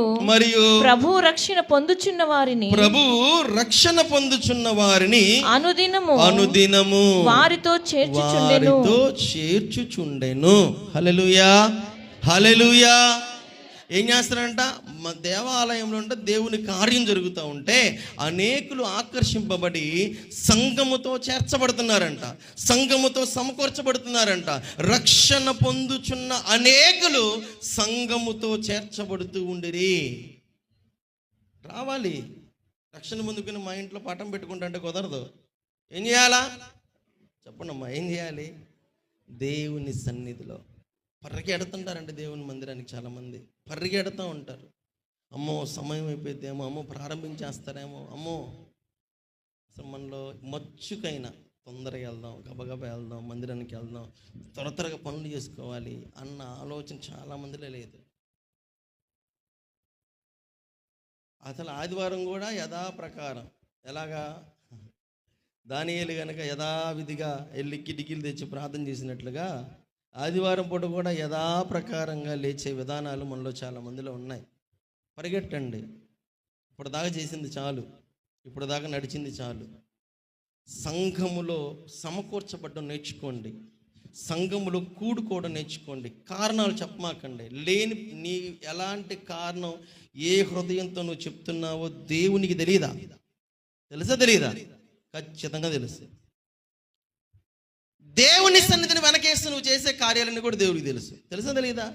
ప్రభు రక్షణ పొందుచున్న వారిని అనుదినము వారితో చేర్చుచుండెను. హల్లెలూయా, హల్లెలూయా. ఏం చేస్తారంట? దేవాలయంలో అంటే దేవుని కార్యం జరుగుతూ ఉంటే అనేకులు ఆకర్షింపబడి సంఘముతో చేర్చబడుతున్నారంట, సంఘముతో సమకూర్చబడుతున్నారంట. రక్షణ పొందుచున్న అనేకులు సంఘముతో చేర్చబడుతూ ఉండిరి. రావాలి, రక్షణ పొందుకుని మా ఇంట్లో పటం పెట్టుకుంటే కుదరదు. ఏం చేయాలా చెప్పండి అమ్మా, ఏం చేయాలి? దేవుని సన్నిధిలో పరిగెడుతుంటారండి. దేవుని మందిరానికి చాలామంది పరిగెడుతూ ఉంటారు. అమ్మో సమయం అయిపోయిద్దేమో, అమ్మో ప్రారంభించేస్తారేమో, అమ్మో అసలు మనలో మచ్చుకైనా తొందరగా వెళ్దాం, గబగబా వెళ్దాం, మందిరానికి వెళ్దాం, త్వరగా పనులు చేసుకోవాలి అన్న ఆలోచన చాలామందిలో లేదు. అసలు ఆదివారం కూడా యథాప్రకారం ఎలాగా దానియేలు కనుక యథావిధిగా వెళ్ళి కిటికీలు తెచ్చి ప్రార్థన చేసినట్లుగా ఆదివారం పూట కూడా యథాప్రకారంగా లేచే విధానాలు మనలో చాలా మందిలో ఉన్నాయి. పరిగెట్టండి, ఇప్పుడు దాకా చేసింది చాలు, ఇప్పుడు దాకా నడిచింది చాలు. సంఘములో సమకూర్చబడ్డం నేర్చుకోండి, సంఘములో కూడుకోవడం నేర్చుకోండి. కారణాలు చెప్పమాకండి. లేని నీ ఎలాంటి కారణం ఏ హృదయంతో నువ్వు చెప్తున్నావో దేవునికి తెలియదా? తెలియదా? ఖచ్చితంగా తెలుసు. దేవుని సన్నిధిని వెనకేసి నువ్వు చేసే కార్యాలన్నీ కూడా దేవుడికి తెలుసా తెలియదా?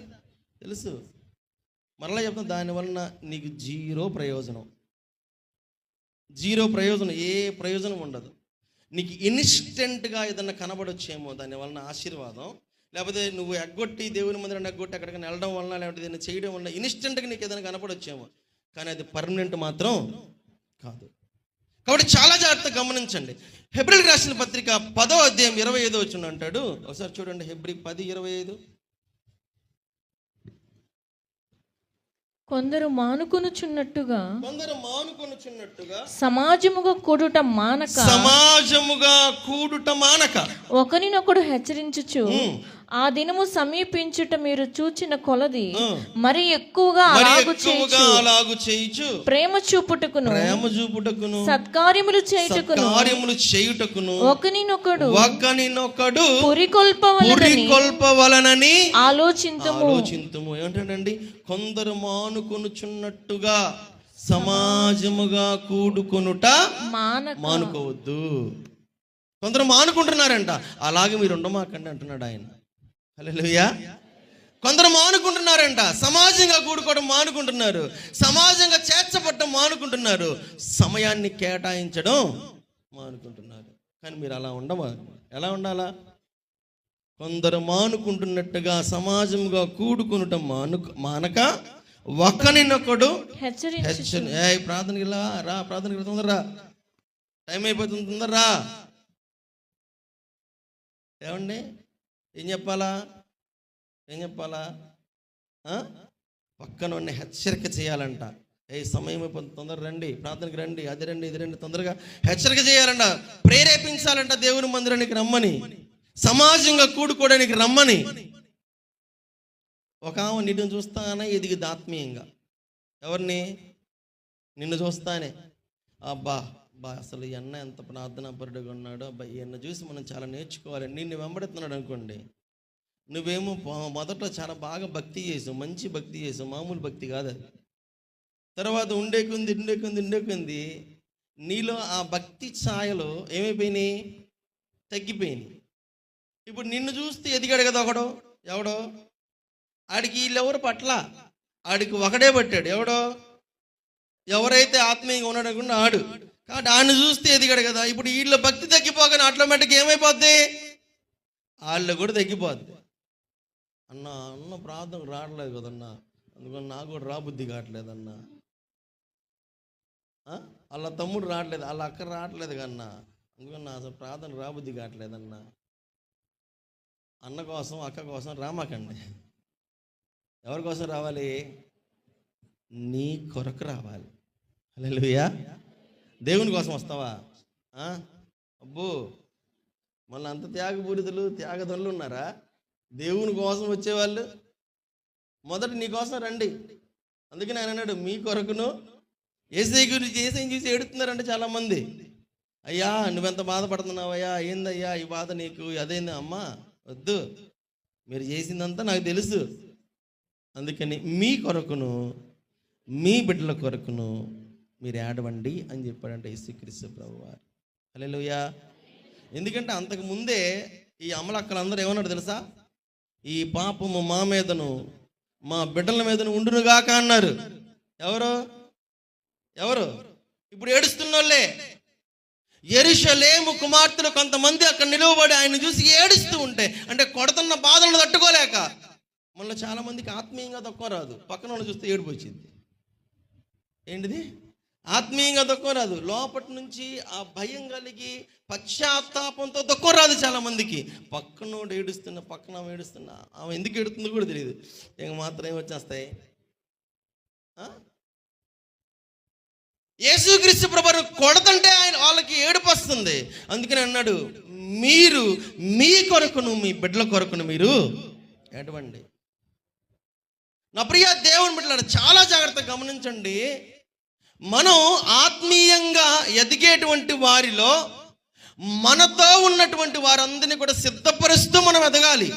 తెలుసు. మరలా చెప్తాను, దానివలన నీకు జీరో ప్రయోజనం, ఏ ప్రయోజనం ఉండదు. నీకు ఇన్స్టెంట్గా ఏదన్నా కనబడొచ్చేమో దానివలన ఆశీర్వాదం, లేకపోతే నువ్వు ఎగ్గొట్టి దేవుని మందిరాన్ని ఎగ్గొట్టి అక్కడికి వెళ్ళడం వలన, లేకపోతే ఏదైనా చేయడం వలన ఇన్స్టెంట్గా నీకు ఏదైనా కనపడొచ్చేమో, కానీ అది పర్మనెంట్ మాత్రం కాదు. కాబట్టి చాలా జాగ్రత్తగా గమనించండి. హెబ్రీయులకు రాసిన పత్రిక 10వ అధ్యాయం 25వ వచనం అంటాడు. ఒకసారి చూడండి, హెబ్రీ 10:25. కొందరు మానుకొనుచున్నట్టుగా సమాజముగా కూడుట మానక ఒకరినొకడు హెచ్చరించుచు ఆ దినము సమీపించుట మీరు చూచిన కొలది మరి ఎక్కువగా అలాగు చేయుచు ప్రేమ చూపుటకును సత్కార్యములు చేయుటకును ఒకనినొకడు పురికొల్పవలనని ఆలోచింతుము. ఏమంటాడండి? కొందరు మానుకొనుచున్నట్టుగా సమాజముగా కూడుకొనుట మానుకోవద్దు. కొందరు మానుకుంటున్నారంట, అలాగే మీరు ఉండమాకండి అంటున్నాడు ఆయన. హల్లెలూయా. కొందరు మానుకుంటున్నారంట, సమాజంగా కూడుకోవడం మానుకుంటున్నారు, సమాజంగా చేర్చబడటం మానుకుంటున్నారు, సమయాన్ని కేటాయించడం మానుకుంటున్నారు. కానీ మీరు అలా ఎలా ఉండాలా? కొందరు మానుకుంటున్నట్టుగా సమాజంగా కూడుకునటం మానక ఒకరినొకడు ప్రార్థనకి రా, ప్రార్థనకి తొందరరా, టైం అయిపోతుంది, తొందరరా. ఏమండి ఏం చెప్పాలా? పక్కన హెచ్చరిక చేయాలంట. సమయం అయిపోతుంది, తొందర రండి, ప్రార్థనకి రండి, అది రండి, ఇది రండి, తొందరగా హెచ్చరిక చేయాలంట, ప్రేరేపించాలంట దేవుని మందిరానికి రమ్మని, సమాజంగా కూడుకోవడానికి రమ్మని. ఒక ఆమె నిన్ను చూస్తానే ఎదిగిది ఆత్మీయంగా. ఎవరిని? నిన్ను చూస్తానే, అబ్బా అసలు ఈ అన్న ఎంత ప్రార్థనాపరుడుగా ఉన్నాడు, అబ్బా ఈ అన్న చూసి మనం చాలా నేర్చుకోవాలి. నిన్ను వెంబడుతున్నాడు అనుకోండి, నువ్వేమో మొదట్లో చాలా బాగా భక్తి చేసావు, మంచి భక్తి చేసావు, మామూలు భక్తి కాదు అది. తర్వాత ఉండే కొంది నీలో ఆ భక్తి ఛాయలు ఏమైపోయినాయి? తగ్గిపోయినాయి. ఇప్పుడు నిన్ను చూస్తే ఎదిగాడు కదా ఒకడో, ఎవడో, ఆడికి వీళ్ళెవరు పట్ల, ఆడికి ఒకడే పట్టాడు. ఎవరైతే ఆత్మీయంగా ఉన్నాడు అనుకున్నా ఆడు. కాబట్టి ఆయన చూస్తే ఎదిగాడు కదా. ఇప్పుడు వీళ్ళ భక్తి తగ్గిపోగానే ఆటోమేటిక్గా ఏమైపోద్ది, వాళ్ళు కూడా తగ్గిపోద్ది. అన్న ప్రార్థన రావట్లేదు కదన్నా, అందుకని నాకు కూడా రాబుద్ధి కావట్లేదన్నా. వాళ్ళ తమ్ముడు రావట్లేదు, వాళ్ళ అక్క రావట్లేదు కన్నా, అందుకని నా అసలు ప్రార్థన రాబుద్ధి కావట్లేదన్నా. అన్న కోసం అక్క కోసం రామాకండి. ఎవరి కోసం రావాలి? నీ కొరకు రావాలి. హల్లెలూయా. దేవుని కోసం వస్తావా? అబ్బో, మళ్ళీ అంత త్యాగపూరితులు త్యాగధనులు ఉన్నారా? దేవుని కోసం వచ్చేవాళ్ళు మొదట నీ కోసం రండి. అందుకని ఆయన అన్నాడు, మీ కొరకును. ఏసై గురించి ఏసైని చూసి ఏడుతున్నారంటే చాలామంది. అయ్యా నువ్వెంత బాధపడుతున్నావయ్యా, ఏందయ్యా ఈ బాధ నీకు, అదేంది అమ్మా, వద్దు, మీరు చేసిందంతా నాకు తెలుసు. అందుకని మీ కొరకును మీ బిడ్డల కొరకును మీరు ఏడవండి అని చెప్పాడంటే యేసుక్రీస్తు ప్రభువారు. హల్లెలూయా. ఎందుకంటే అంతకు ముందే ఈ అమలక్కలందరూ ఏమన్నాడు తెలుసా? ఈ పాపము మా మీదను మా బిడ్డల మీదను ఉండునుగాక అన్నారు. ఎవరు ఇప్పుడు ఏడుస్తున్న వాళ్ళే. యెరూషలేము కుమార్తెలు కొంతమంది అక్కడ నిలువబడి ఆయన చూసి ఏడుస్తూ ఉంటే, అంటే కొడుతున్న బాధలను తట్టుకోలేక. మళ్ళీ చాలా మందికి ఆత్మీయంగా దుఃఖం రాదు, పక్కన వాళ్ళు చూస్తే ఏడుపు వచ్చింది. ఏంటిది? ఆత్మీయంగా దుఃఖం రాదు, లోపటి నుంచి ఆ భయం కలిగి పశ్చాత్తాపంతో దుఃఖం రాదు చాలా మందికి. పక్కనోడు ఏడుస్తున్నా, పక్కన ఏడుస్తున్నా, ఆమె ఎందుకు ఏడుతుందో కూడా తెలియదు. ఇంక మాత్రం ఏమొచ్చేస్తాయి. యేసుక్రీస్తు ప్రభువును కొడతంటే ఆయన వాళ్ళకి ఏడుపు వస్తుంది. అందుకని అన్నాడు, మీరు మీ కొరకును మీ బిడ్డల కొరకును మీరు ఏడవండి. నా ప్రియ దేవుని బిడ్డలారా, చాలా జాగ్రత్తగా గమనించండి. మనం ఆత్మీయంగా ఎదిగేటువంటి వారిలో మనతో ఉన్నటువంటి వారందరినీ కూడా సిద్ధపరుస్తూ మనం ఎదగాలి,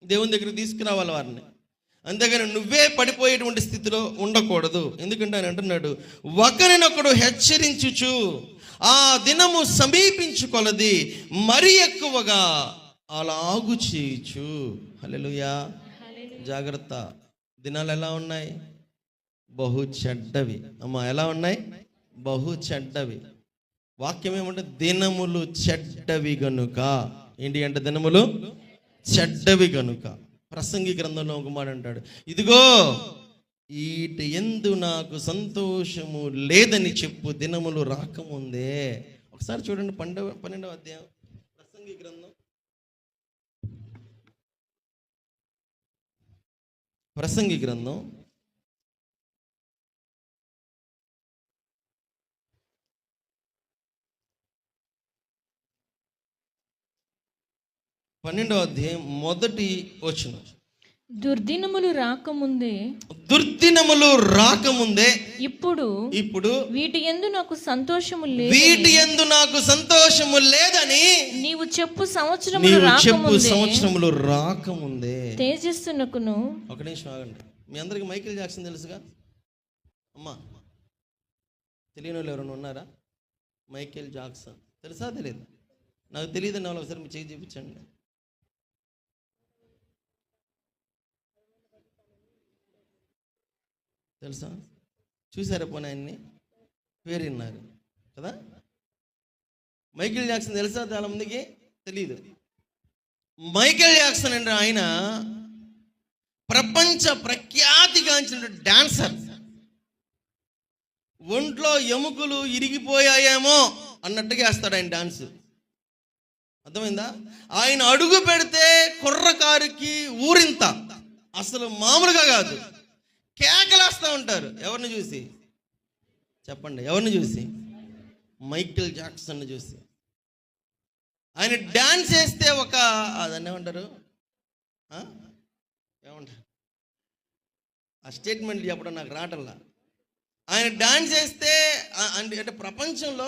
దేవుని దగ్గరికి తీసుకురావాలి వారిని. అంతేగాని నువ్వే పడిపోయేటువంటి స్థితిలో ఉండకూడదు. ఎందుకంటే ఆయన అంటున్నాడు, ఒకరినొకడు హెచ్చరించుచు ఆ దినము సమీపించుకొలది మరి ఎక్కువగా అలాగు చేయొచ్చు. హల్లెలూయా. జాగ్రత్త, దినాలు ఎలా ఉన్నాయి? బహు చెడ్డవి. అమ్మా, ఎలా ఉన్నాయి? బహు చెడ్డవి. వాక్యం ఏమంటే దినములు చెడ్డవి గనుక. ఏంటి అంటే దినములు చెడ్డవి గనుక. ప్రసంగి గ్రంథంలో ఒక మాట అంటాడు, ఇదిగో ఈటి యందు నాకు సంతోషము లేదని చెప్పు, దినములు రాకముందే. ఒకసారి చూడండి 12వ అధ్యాయం ప్రసంగి గ్రంథం. ప్రసంగి గ్రంథం 12వ అధ్యాయం 1వ వచనం. దుర్దినములు రాకముందే ఇప్పుడు వీటి యందు నాకు సంతోషము లేదని నీవు చెప్పు సంవత్సరములు రాకముందే తేజస్సునకును. ఒక నిమిషం ఆగండి. మీ అందరికి మైకేల్ జాక్సన్ తెలుసుగా? అమ్మా, తెలియని వాళ్ళు ఎవరైనా ఉన్నారా? మైకేల్ జాక్సన్ తెలుసా? తెలియదు. నాకు తెలియదని వాళ్ళు ఒకసారి మీ చేయి చూపించండి. తెలుసా? చూసారా? పోనీ ఆయన్ని పేరు విన్నారు కదా? మైకేల్ జాక్సన్ తెలుసా? చాలా మందికి తెలియదు. మైకేల్ జాక్సన్ అంటే ఆయన ప్రపంచ ప్రఖ్యాతిగాంచిన డాన్సర్. ఒంట్లో ఎముకలు ఇరిగిపోయాయేమో అన్నట్టుగా వేస్తాడు ఆయన డాన్స్. అర్థమైందా? ఆయన అడుగు పెడితే కుర్రకారుకి ఊరింత, అసలు మామూలుగా కాదు, కేకలేస్తూ ఉంటారు. ఎవరిని చూసి చెప్పండి? ఎవరిని చూసి? మైకేల్ జాక్సన్ చూసి. ఆయన డాన్స్ చేస్తే ఒక అదన్నీ ఏమంటారు, ఏమంటారు ఆ స్టేట్మెంట్ చెప్పడం నాకు రావటంలా. ఆయన డాన్స్ చేస్తే అంటే ప్రపంచంలో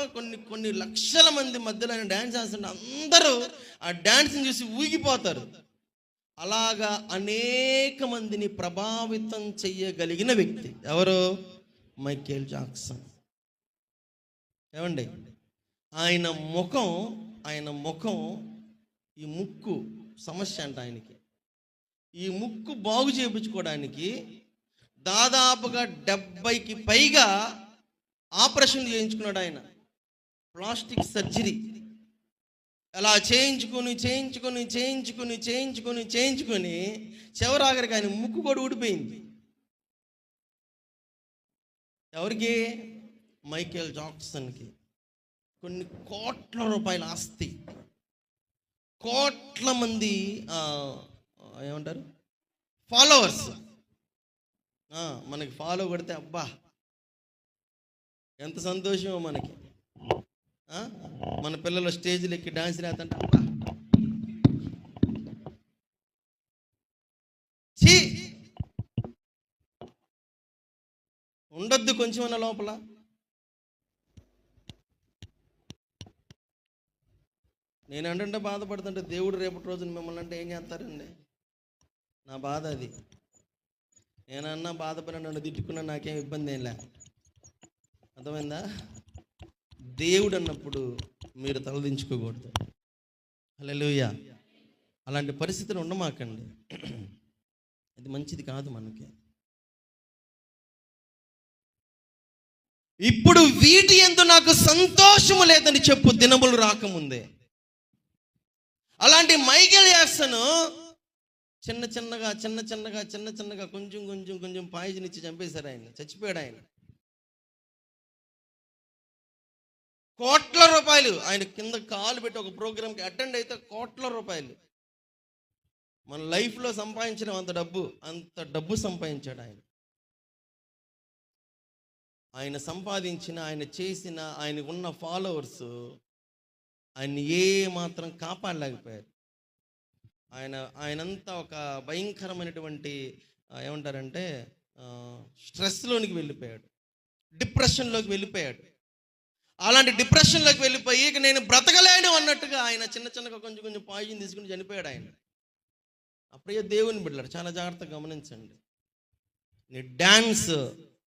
కొన్ని లక్షల మంది మధ్యలో ఆయన డాన్స్ చేస్తుంటే అందరూ ఆ డాన్స్ని చూసి ఊగిపోతారు. అలాగా అనేక మందిని ప్రభావితం చెయ్యగలిగిన వ్యక్తి ఎవరు? Michael Jackson. ఏమండి, ఆయన ముఖం ఈ ముక్కు సమస్య అంట ఆయనకి. ఈ ముక్కు బాగు చేయించుకోవడానికి దాదాపుగా 70కి పైగా ఆపరేషన్ చేయించుకున్నాడు ఆయన, ప్లాస్టిక్ సర్జరీ. అలా చేయించుకొని చివరి ఆఖరికి ఆయన ముక్కు కూడా ఊడిపోయింది. ఎవరికి? మైకేల్ జాక్సన్కి. కొన్ని కోట్ల రూపాయల ఆస్తి, కోట్ల మంది ఏమంటారు ఫాలోవర్స్. మనకి ఫాలో కొడితే అబ్బా ఎంత సంతోషమో మనకి. మన పిల్లలు స్టేజ్లు ఎక్కి డాన్స్ వేస్తుంటే అబ్బా చీ ఉండొద్దు కొంచెం అన్న లోపల. నేను అంటే బాధపడుతుంటే దేవుడు రేపటి రోజున మిమ్మల్ని అంటే ఏం చేస్తారండి? నా బాధ అది. నేనన్నా బాధపడి నన్ను తిట్టుకున్నా నాకేం ఇబ్బంది ఏం లే. అర్థమైందా? దేవుడు అన్నప్పుడు మీరు తలదించుకోకూడదు. హల్లెలూయా. అలాంటి పరిస్థితులు ఉండమాకండి, అది మంచిది కాదు మనకి. ఇప్పుడు వీటి యందు నాకు సంతోషము లేదని చెప్పు దినములు రాకముందే. అలాంటి మైకేల్ జాక్సన్ చిన్న చిన్నగా కొంచెం పాయిజన్ ఇచ్చి చంపేశారు ఆయన, చచ్చిపోయాడు ఆయన. కోట్ల రూపాయలు ఆయన కింద కాలు పెట్టి ఒక ప్రోగ్రామ్కి అటెండ్ అయితే కోట్ల రూపాయలు. మన లైఫ్లో సంపాదించిన అంత డబ్బు సంపాదించాడు ఆయన. ఆయన సంపాదించిన, ఆయన చేసిన, ఆయనకు ఉన్న ఫాలోవర్స్ ఆయన ఏ మాత్రం కాపాడలేకపోయారు. ఆయనంతా ఒక భయంకరమైనటువంటి ఏమంటారంటే స్ట్రెస్లోనికి వెళ్ళిపోయాడు, డిప్రెషన్లోకి వెళ్ళిపోయాడు. అలాంటి డిప్రెషన్లోకి వెళ్ళిపోయి ఇక నేను బ్రతకలేను అన్నట్టుగా ఆయన చిన్నగా కొంచెం పాయిజన్ తీసుకుని చనిపోయాడు ఆయన. అప్పుడే దేవుని బిడ్డలారు చాలా జాగ్రత్తగా గమనించండి. నీ డ్యాన్స్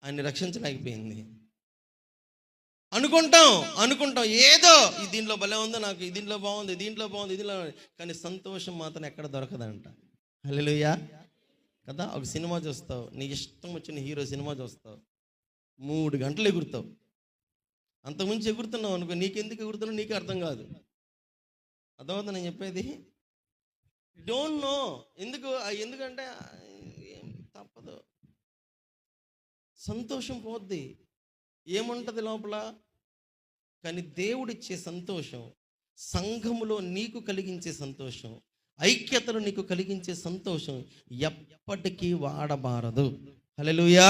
ఆయన్ని రక్షించలేకపోయింది. అనుకుంటాం ఏదో ఈ దీంట్లో భలే ఉందో, నాకు ఈ దీంట్లో బాగుంది, దీంట్లో కానీ సంతోషం మాత్రం ఎక్కడ దొరకదంట. హల్లెలూయా కదా. ఒక సినిమా చూస్తావు, నీకు ఇష్టం వచ్చిన హీరో సినిమా చూస్తావు, 3 గంటలు ఎగురుతావు. అంతకుమించి ఎగురుతున్నావు అనుకో, నీకెందుకు ఎగురుతున్నావు నీకే అర్థం కాదు. అర్థమవుతుంది నేను చెప్పేది? డోంట్ నో ఎందుకంటే తప్పదు, సంతోషం పోద్ది, ఏముంటుంది లోపల. కానీ దేవుడిచ్చే సంతోషం, సంఘములో నీకు కలిగించే సంతోషం, ఐక్యతను నీకు కలిగించే సంతోషం ఎప్పటికీ వాడబారదు. హల్లెలూయా.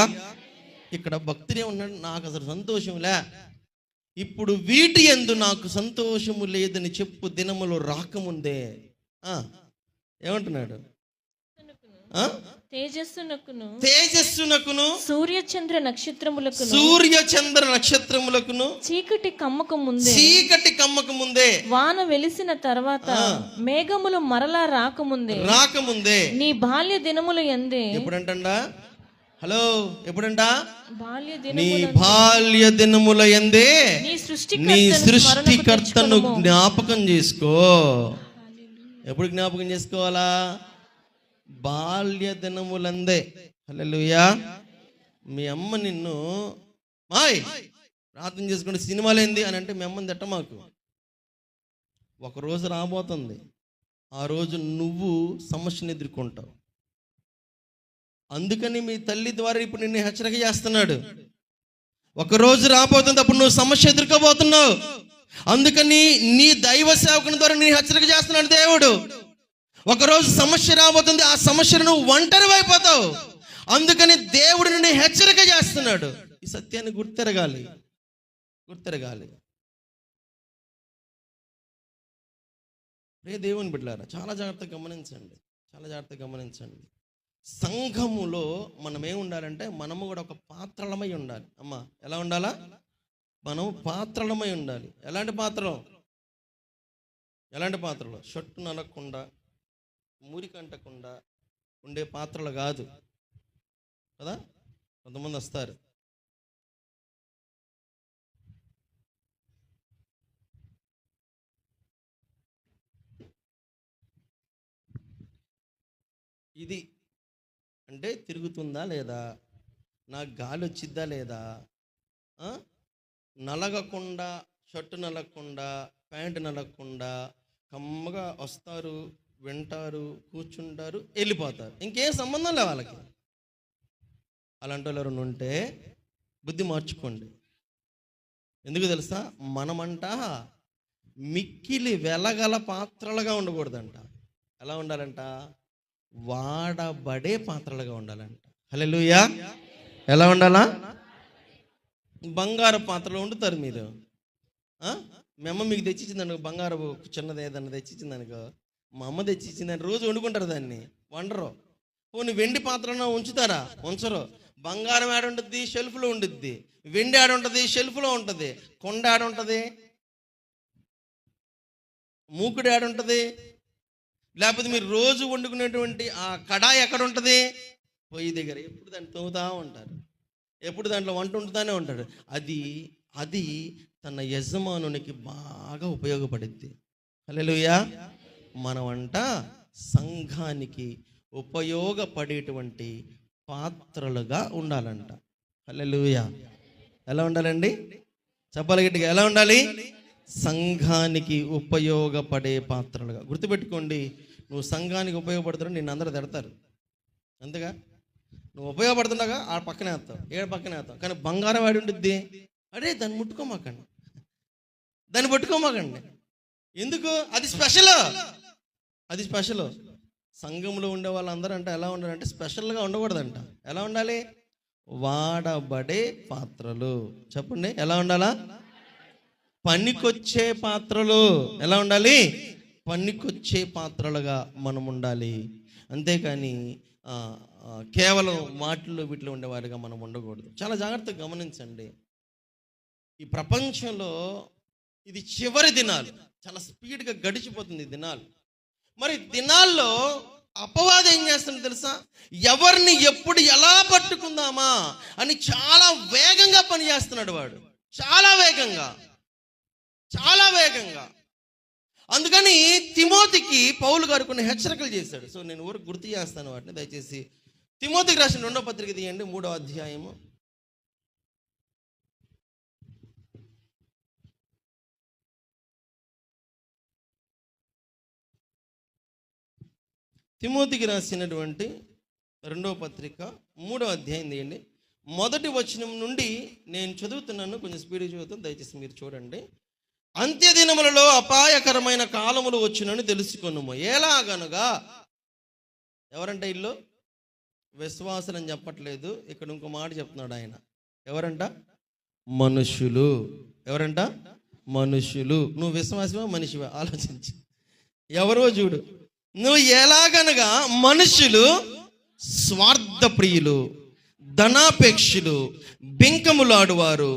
ఇక్కడ భక్తుడే ఉన్నాడు, నాకు అసలు సంతోషంలే. ఇప్పుడు వీటి యందు నాకు సంతోషము లేదని చెప్పు దినములు రాకముందే. ఏమంటున్నాడు? తేజస్సునకును సూర్య చంద్ర నక్షత్రములకును చీకటి కమ్మక ముందే వాన వెలిసిన తర్వాత మేఘములు మరలా రాకముందే నీ బాల్య దినములు యందే. ఎప్పుడంటా? హలో, ఎప్పుడంట? నీ బాల్య దినముల యందే నీ సృష్టికర్తను జ్ఞాపకం చేసుకో. ఎప్పుడు జ్ఞాపకం చేసుకోవాలా? బాల్య దినములందే. హల్లెలూయా. మీ అమ్మ నిన్ను ప్రార్థన చేసుకుంటే సినిమాలేంది అని అంటే మీ అమ్మని తిట్ట మాకు. ఒకరోజు రాబోతుంది, ఆ రోజు నువ్వు సమస్యను ఎదుర్కొంటావు. అందుకని మీ తల్లి ద్వారా ఇప్పుడు నిన్ను హెచ్చరిక చేస్తున్నాడు. ఒకరోజు రాబోతుంది, అప్పుడు నువ్వు సమస్య ఎదుర్కోబోతున్నావు. అందుకని నీ దైవ సేవకుని ద్వారా నేను హెచ్చరిక చేస్తున్నాడు దేవుడు. ఒకరోజు సమస్య రాబోతుంది, ఆ సమస్యను నువ్వు ఒంటరి అయిపోతావు. అందుకని దేవుడు నిన్ను హెచ్చరిక చేస్తున్నాడు. ఈ సత్యాన్ని గుర్తెరగాలి. దేవుని బిడ్డలారా చాలా జాగ్రత్తగా గమనించండి. సంఘములో మనం ఏముండాలంటే మనము కూడా ఒక పాత్రలమై ఉండాలి. అమ్మా, ఎలా ఉండాలా? మనం పాత్రలమై ఉండాలి. ఎలాంటి పాత్రలు? షట్టు నలగకుండా, మురికంటకుండా ఉండే పాత్రలు కాదు కదా. కొంతమంది వస్తారు, ఇది అంటే తిరుగుతుందా లేదా, నాకు గాలి వచ్చిద్దా లేదా, నలగకుండా, షర్టు నలగకుండా, ప్యాంటు నలగకుండా కమ్మగా వస్తారు, వింటారు, కూర్చుంటారు, వెళ్ళిపోతారు. ఇంకేం సంబంధం లే వాళ్ళకి. అలాంటి వాళ్ళు ఎవరైనా ఉంటే బుద్ధి మార్చుకోండి. ఎందుకు తెలుసా? మనమంట మిక్కిలి వెలగల పాత్రలుగా ఉండకూడదంట. ఎలా ఉండాలంట? వాడబడే పాత్రలుగా ఉండాలంట. హల్లెలూయా. ఎలా ఉండాలా? బంగారు పాత్రలో వండుతారు మీరు. మీ అమ్మ మీకు తెచ్చిచ్చిందనుకో, బంగారు చిన్నది ఏదన్నా తెచ్చిచ్చిందనుకో, మా అమ్మ తెచ్చిచ్చిందని రోజు వండుకుంటారు, దాన్ని వండరు. పోనీ వెండి పాత్రలో ఉంచుతారా? ఉంచరు. బంగారం ఆడ ఉంటుంది, షెల్ఫ్లో ఉండుద్ది. వెండి ఆడ ఉంటుంది, షెల్ఫ్లో ఉంటుంది. కొండ ఆడ ఉంటుంది, మూకుడు ఆడ ఉంటుంది. లేకపోతే మీరు రోజు వండుకునేటువంటి ఆ కడాయి ఎక్కడ ఉంటుంది? పొయ్యి దగ్గర. ఎప్పుడు దాన్ని తవ్వుతూ ఉంటారు, ఎప్పుడు దాంట్లో వంట వండుతూనే ఉంటాడు. అది తన యజమానునికి బాగా ఉపయోగపడుద్ది. హల్లెలూయా. మన వంట సంఘానికి ఉపయోగపడేటువంటి పాత్రలుగా ఉండాలంట. హల్లెలూయా. ఎలా ఉండాలండి? చెప్పాలి గట్టిగా. ఎలా ఉండాలి? సంఘానికి ఉపయోగపడే పాత్రలుగా. గుర్తుపెట్టుకోండి, నువ్వు సంఘానికి ఉపయోగపడుతున్నావు, నిన్ను అందరూ తిడతారు. అంతేగా? నువ్వు ఉపయోగపడుతుండగా ఆ పక్కనే వేస్తావు, ఏడు పక్కనే వేస్తావు. కానీ బంగారం వాడి ఉంటుంది, అరే దాన్ని ముట్టుకోమాకండి, దాన్ని పట్టుకోమాకండి. ఎందుకు? అది స్పెషల్, అది స్పెషల్. సంఘంలో ఉండే వాళ్ళందరూ అంటే ఎలా ఉండాలంటే స్పెషల్గా ఉండకూడదంట. ఎలా ఉండాలి? వాడబడే పాత్రలు. చెప్పండి, ఎలా ఉండాలా? పనికొచ్చే పాత్రలు. ఎలా ఉండాలి? పనికొచ్చే పాత్రలుగా మనం ఉండాలి. అంతేకాని కేవలం మాటల్లో వీటిలో ఉండేవారిగా మనం ఉండకూడదు. చాలా జాగ్రత్తగా గమనించండి. ఈ ప్రపంచంలో ఇది చివరి దినాలు, చాలా స్పీడ్గా గడిచిపోతుంది ఈ దినాలు. మరి దినాల్లో అపవాది ఏం చేస్తాడో తెలుసా? ఎవరిని ఎప్పుడు ఎలా పట్టుకుందామా అని చాలా వేగంగా పనిచేస్తున్నాడు వాడు, చాలా వేగంగా, చాలా వేగంగా. అందుకని తిమోతికి పౌలు గారు కొన్ని హెచ్చరికలు చేశాడు. సో నేను ఊరికి గుర్తు చేస్తాను వాటిని. దయచేసి తిమోతికి రాసిన 2వ పత్రిక తీయండి, 3వ అధ్యాయము. తిమోతికి రాసినటువంటి 2వ పత్రిక 3వ అధ్యాయం తీయండి. 1వ వచనం నుండి నేను చదువుతున్నాను, కొంచెం స్పీడ్గా చదువుతాను, దయచేసి మీరు చూడండి. అంత్యదినములలో అపాయకరమైన కాలములు వచ్చునని తెలుసుకొనుము. ఎలాగనగా, ఎవరంట ఇల్లు? విశ్వాసులు అని చెప్పట్లేదు, ఇక్కడ ఇంకో మాట చెప్తున్నాడు ఆయన. ఎవరంట? మనుషులు. ఎవరంట? మనుషులు. నువ్వు విశ్వాసమా మనిషివా? ఆలోచించి ఎవరో చూడు. నువ్వు ఎలాగనగా మనుషులు స్వార్థప్రియులు, ధనాపేక్షులు, బింకములాడువారు,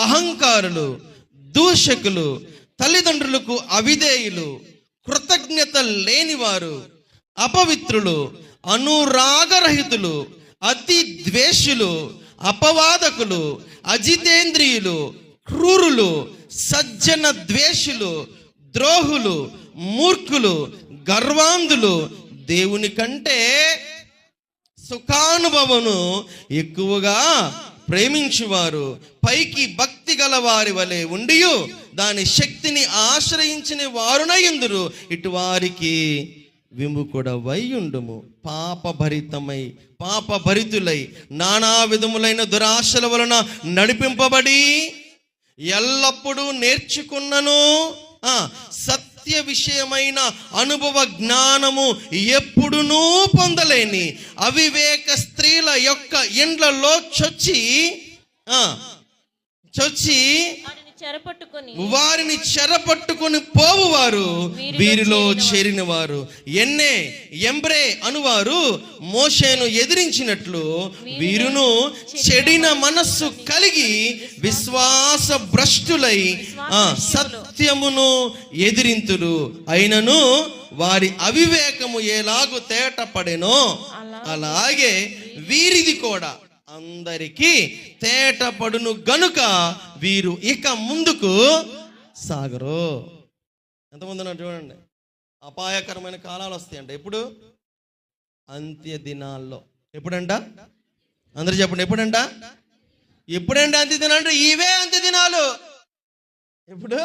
అహంకారులు, దూషకులు, తల్లిదండ్రులకు అవిధేయులు, కృతజ్ఞత లేనివారు, అపవిత్రులు, అనురాగరహితులు, అతి ద్వేషులు, అపవాదకులు, అజితేంద్రియులు, క్రూరులు, సజ్జన ద్వేషులు, ద్రోహులు, మూర్ఖులు, గర్వాంధులు, దేవుని కంటే సుఖానుభవమును ఎక్కువగా ప్రేమించువారు, పైకి భక్తి గల వారి వలె ఉండి దాని శక్తిని ఆశ్రయించిన వారునయుందురు. ఇటువారికి విముఖుడవై ఉండుము. పాపభరితులై నానా విధములైన దురాశల వలన నడిపింపబడి ఎల్లప్పుడూ నేర్చుకున్నను సత్య విషయమైన అనుభవ జ్ఞానము ఎప్పుడునూ పొందలేని అవివేక స్త్రీల యొక్క ఇండ్లలో చొచ్చి వారిని చెరపట్టుకొని పోవువారు వీరిలో చేరిన వారు. ఎంబ్రే అనువారు మోషేను ఎదిరించినట్లు వీరును చెడిన మనస్సు కలిగి విశ్వాస భ్రష్టులై సత్యమును ఎదిరింతురు. అయినను వారి అవివేకము ఎలాగు తేటపడెనో అలాగే వీరిది కూడా అందరికీ తేటపడును గనుక వీరు ఇక ముందుకు సాగరు. ఎంతమంది ఉన్నారు చూడండి. అపాయకరమైన కాలాలు వస్తాయంట. ఎప్పుడు? అంత్య దినాల్లో. ఎప్పుడంట? అందరూ చెప్పండి, ఎప్పుడంట? ఎప్పుడండి అంత్య దినాలు అంటే ఇవే అంత్య దినాలు. ఎప్పుడు?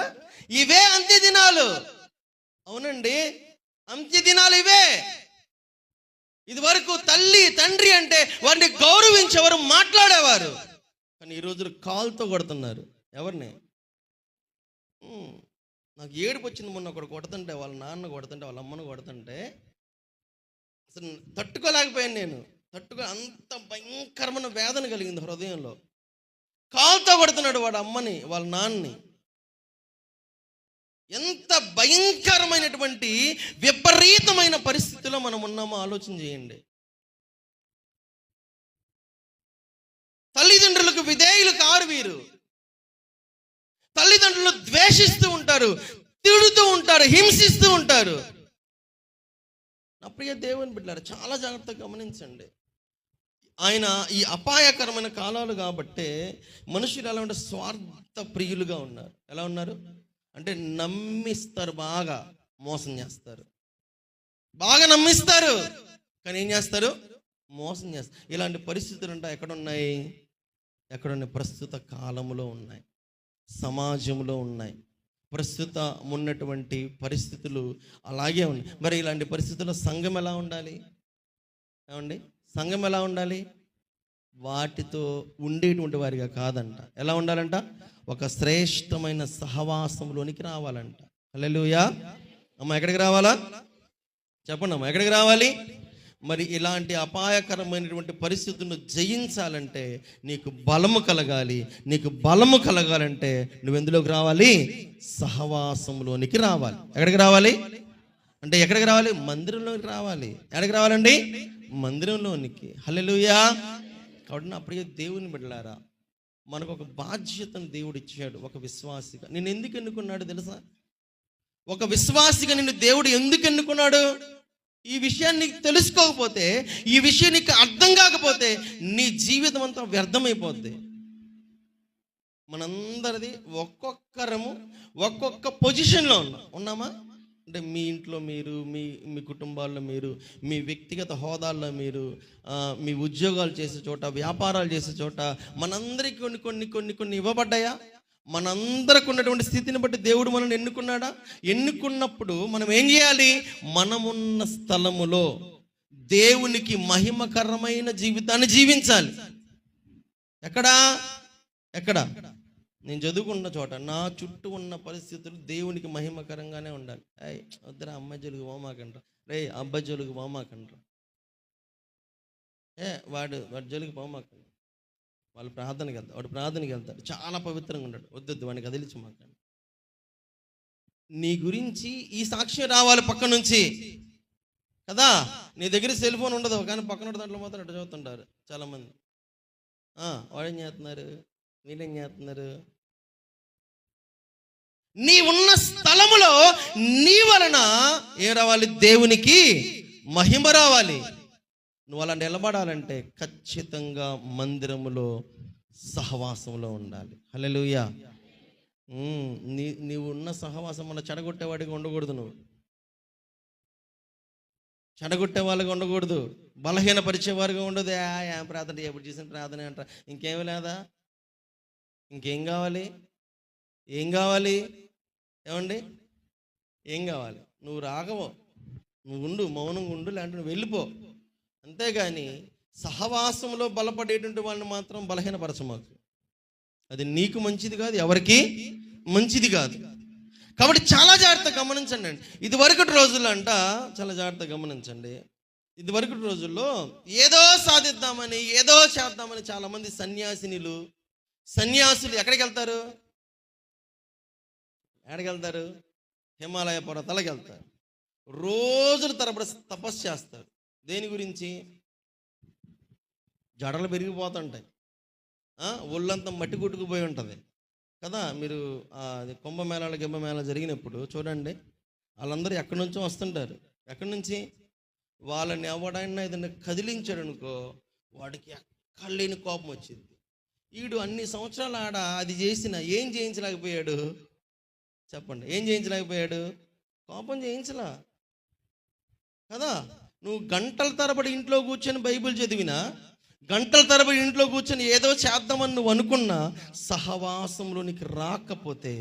ఇవే అంత్య దినాలు. అవునండి, అంత్య దినాలు ఇవే. ఇది వరకు తల్లి తండ్రి అంటే వారిని గౌరవించేవారు, మాట్లాడేవారు. కానీ ఈ రోజులు కాల్తో కొడుతున్నారు. ఎవరిని? నాకు ఏడుపు వచ్చింది మొన్న. ఒకడు కొడుతుంటే, వాళ్ళ నాన్న కొడుతుంటే, వాళ్ళ అమ్మను కొడుతుంటే అసలు తట్టుకోలేకపోయాను నేను. అంత భయంకరమైన వేదన కలిగింది హృదయంలో. కాల్తో కొడుతున్నాడు వాడు అమ్మని, వాళ్ళ నాన్నని. ఎంత భయంకరమైనటువంటి విపరీతమైన పరిస్థితిలో మనం ఉన్నామో ఆలోచన చేయండి. తల్లిదండ్రులకు విధేయులు కారు వీరు. తల్లిదండ్రులు ద్వేషిస్తూ ఉంటారు, తిడుతూ ఉంటారు, హింసిస్తూ ఉంటారు. నా ప్రియ దేవుని బిడ్డలారా, చాలా జాగ్రత్తగా గమనించండి. ఆయన ఈ అపాయకరమైన కాలాలు కాబట్టే మనుషులు ఎలా ఉంటే స్వార్థ ప్రియులుగా ఉన్నారు. ఎలా ఉన్నారు అంటే నమ్మిస్తారు, బాగా మోసం చేస్తారు. బాగా నమ్మిస్తారు, కానీ ఏం చేస్తారు? మోసం చేస్తారు. ఇలాంటి పరిస్థితులు అంటే ఎక్కడున్నాయి? ప్రస్తుత కాలంలో ఉన్నాయి, సమాజంలో ఉన్నాయి. ప్రస్తుత ఉన్నటువంటి పరిస్థితులు అలాగే ఉన్నాయి. మరి ఇలాంటి పరిస్థితుల్లో సంఘం ఎలా ఉండాలి? ఏమండి, సంఘం ఎలా ఉండాలి? వాటితో ఉండేటువంటి వారిగా కాదంట. ఎలా ఉండాలంట? ఒక శ్రేష్టమైన సహవాసంలోనికి రావాలంట. హల్లెలూయా. అమ్మ, ఎక్కడికి రావాలా? చెప్పండి అమ్మ, ఎక్కడికి రావాలి? మరి ఇలాంటి అపాయకరమైనటువంటి పరిస్థితులను జయించాలంటే నీకు బలము కలగాలి. నీకు బలము కలగాలంటే నువ్వు ఎందులోకి రావాలి? సహవాసంలోనికి రావాలి. ఎక్కడికి రావాలి అంటే ఎక్కడికి రావాలి? మందిరంలోకి రావాలి. ఎక్కడికి రావాలండి? మందిరంలోనికి. హల్లెలూయా. కాబట్టి నా ప్రియ దేవుని బిడ్డలారా, మనకు ఒక బాధ్యతను దేవుడు ఇచ్చాడు. ఒక విశ్వాసిగా నిన్ను ఎందుకు ఎన్నుకున్నాడు తెలుసా? ఒక విశ్వాసిగా నిన్ను దేవుడు ఎందుకు ఎన్నుకున్నాడు? ఈ విషయాన్ని నీకు తెలుసుకోకపోతే, ఈ విషయం నీకు అర్థం కాకపోతే నీ జీవితం అంతా వ్యర్థమైపోద్ది. మనందరిది ఒక్కొక్కరము ఒక్కొక్క పొజిషన్లో ఉన్నామా? అంటే మీ ఇంట్లో మీరు, మీ కుటుంబాల్లో మీరు, మీ వ్యక్తిగత హోదాల్లో మీరు, మీ ఉద్యోగాలు చేసే చోట, వ్యాపారాలు చేసే చోట మనందరికీ కొన్ని కొన్ని కొన్ని కొన్ని ఇవ్వబడ్డాయా? మనందరికి ఉన్నటువంటి స్థితిని బట్టి దేవుడు మనల్ని ఎన్నుకున్నాడా? ఎన్నుకున్నప్పుడు మనం ఏం చేయాలి? మనమున్న స్థలములో దేవునికి మహిమకరమైన జీవితాన్ని జీవించాలి. ఎక్కడ నేను చదువుకున్న చోట నా చుట్టూ ఉన్న పరిస్థితులు దేవునికి మహిమకరంగానే ఉండాలి. వద్దరా అమ్మాయి జోలికి పోమాకండ్రా, రే అబ్బాయి జోలికి పోమాకండ్రా, వాడు జోలికి పోమాకండ్రా. వాళ్ళు ప్రార్థనకి వెళ్తాడు, చాలా పవిత్రంగా ఉంటాడు, వద్దొద్దు వాడిని కదిలించి మాకండి. నీ గురించి ఈ సాక్ష్యం రావాలి పక్క నుంచి కదా. నీ దగ్గర సెల్ ఫోన్ ఉండదు, కానీ పక్కన దాంట్లో మాత్రం అట్లా చదువుతుంటారు చాలామంది. వాడేం చేస్తున్నారు, వీళ్ళేం చేస్తున్నారు? నీ ఉన్న స్థలములో నీ వలన ఏం రావాలి? దేవునికి మహిమ రావాలి. నువ్వు అలా నిలబడాలంటే ఖచ్చితంగా మందిరములో సహవాసంలో ఉండాలి. హల్లెలూయా. నీవు ఉన్న సహవాసం మన చెడగొట్టేవాడిగా ఉండకూడదు. నువ్వు చెడగొట్టే వాళ్ళగా ఉండకూడదు, బలహీనపరిచేవారుగా ఉండదు. ఏం ప్రార్థన, ఎప్పుడు చేసిన ప్రార్థన అంట, ఇంకేమి లేదా? ఇంకేం కావాలి? ఏమండి, ఏం కావాలి? నువ్వు రాగవో, నువ్వు ఉండు, మౌనంగా ఉండు, లేదంటే నువ్వు వెళ్ళిపో. అంతేగాని సహవాసంలో బలపడేటువంటి వాళ్ళని మాత్రం బలహీనపరచమాకు. అది నీకు మంచిది కాదు, ఎవరికి మంచిది కాదు. కాబట్టి చాలా జాగ్రత్తగా గమనించండి. ఇదివరకటి రోజుల్లో చాలా జాగ్రత్తగా గమనించండి. ఇదివరకటి రోజుల్లో ఏదో సాధిద్దామని, ఏదో చేద్దామని చాలామంది సన్యాసులు ఎక్కడికి వెళ్తారు? హిమాలయ పర్వతాలకు వెళ్తారు. రోజుల తరబడి తపస్సు చేస్తారు. దేని గురించి? జడలు పెరిగిపోతుంటాయి, ఒళ్ళంతా మట్టి కొట్టుకుపోయి ఉంటుంది కదా. మీరు గింబమేళ జరిగినప్పుడు చూడండి, వాళ్ళందరూ ఎక్కడి నుంచో వస్తుంటారు. ఎక్కడి నుంచి? వాళ్ళని ఎవడైనా ఏదైనా కదిలించాడు అనుకో, వాడికి ఎక్కడ లేని కోపం వచ్చింది. వీడు అన్ని సంవత్సరాలు అది చేసిన ఏం చేయించలేకపోయాడు? చెప్పండి, ఏం చేయించలేకపోయాడు? కోపం చేయించలా కదా. నువ్వు గంటల తరబడి ఇంట్లో కూర్చొని బైబిల్ చదివినా, గంటల తరబడి ఇంట్లో కూర్చొని ఏదో చేద్దామని నువ్వు అనుకున్నా సహవాసంలోనికి రాకపోతే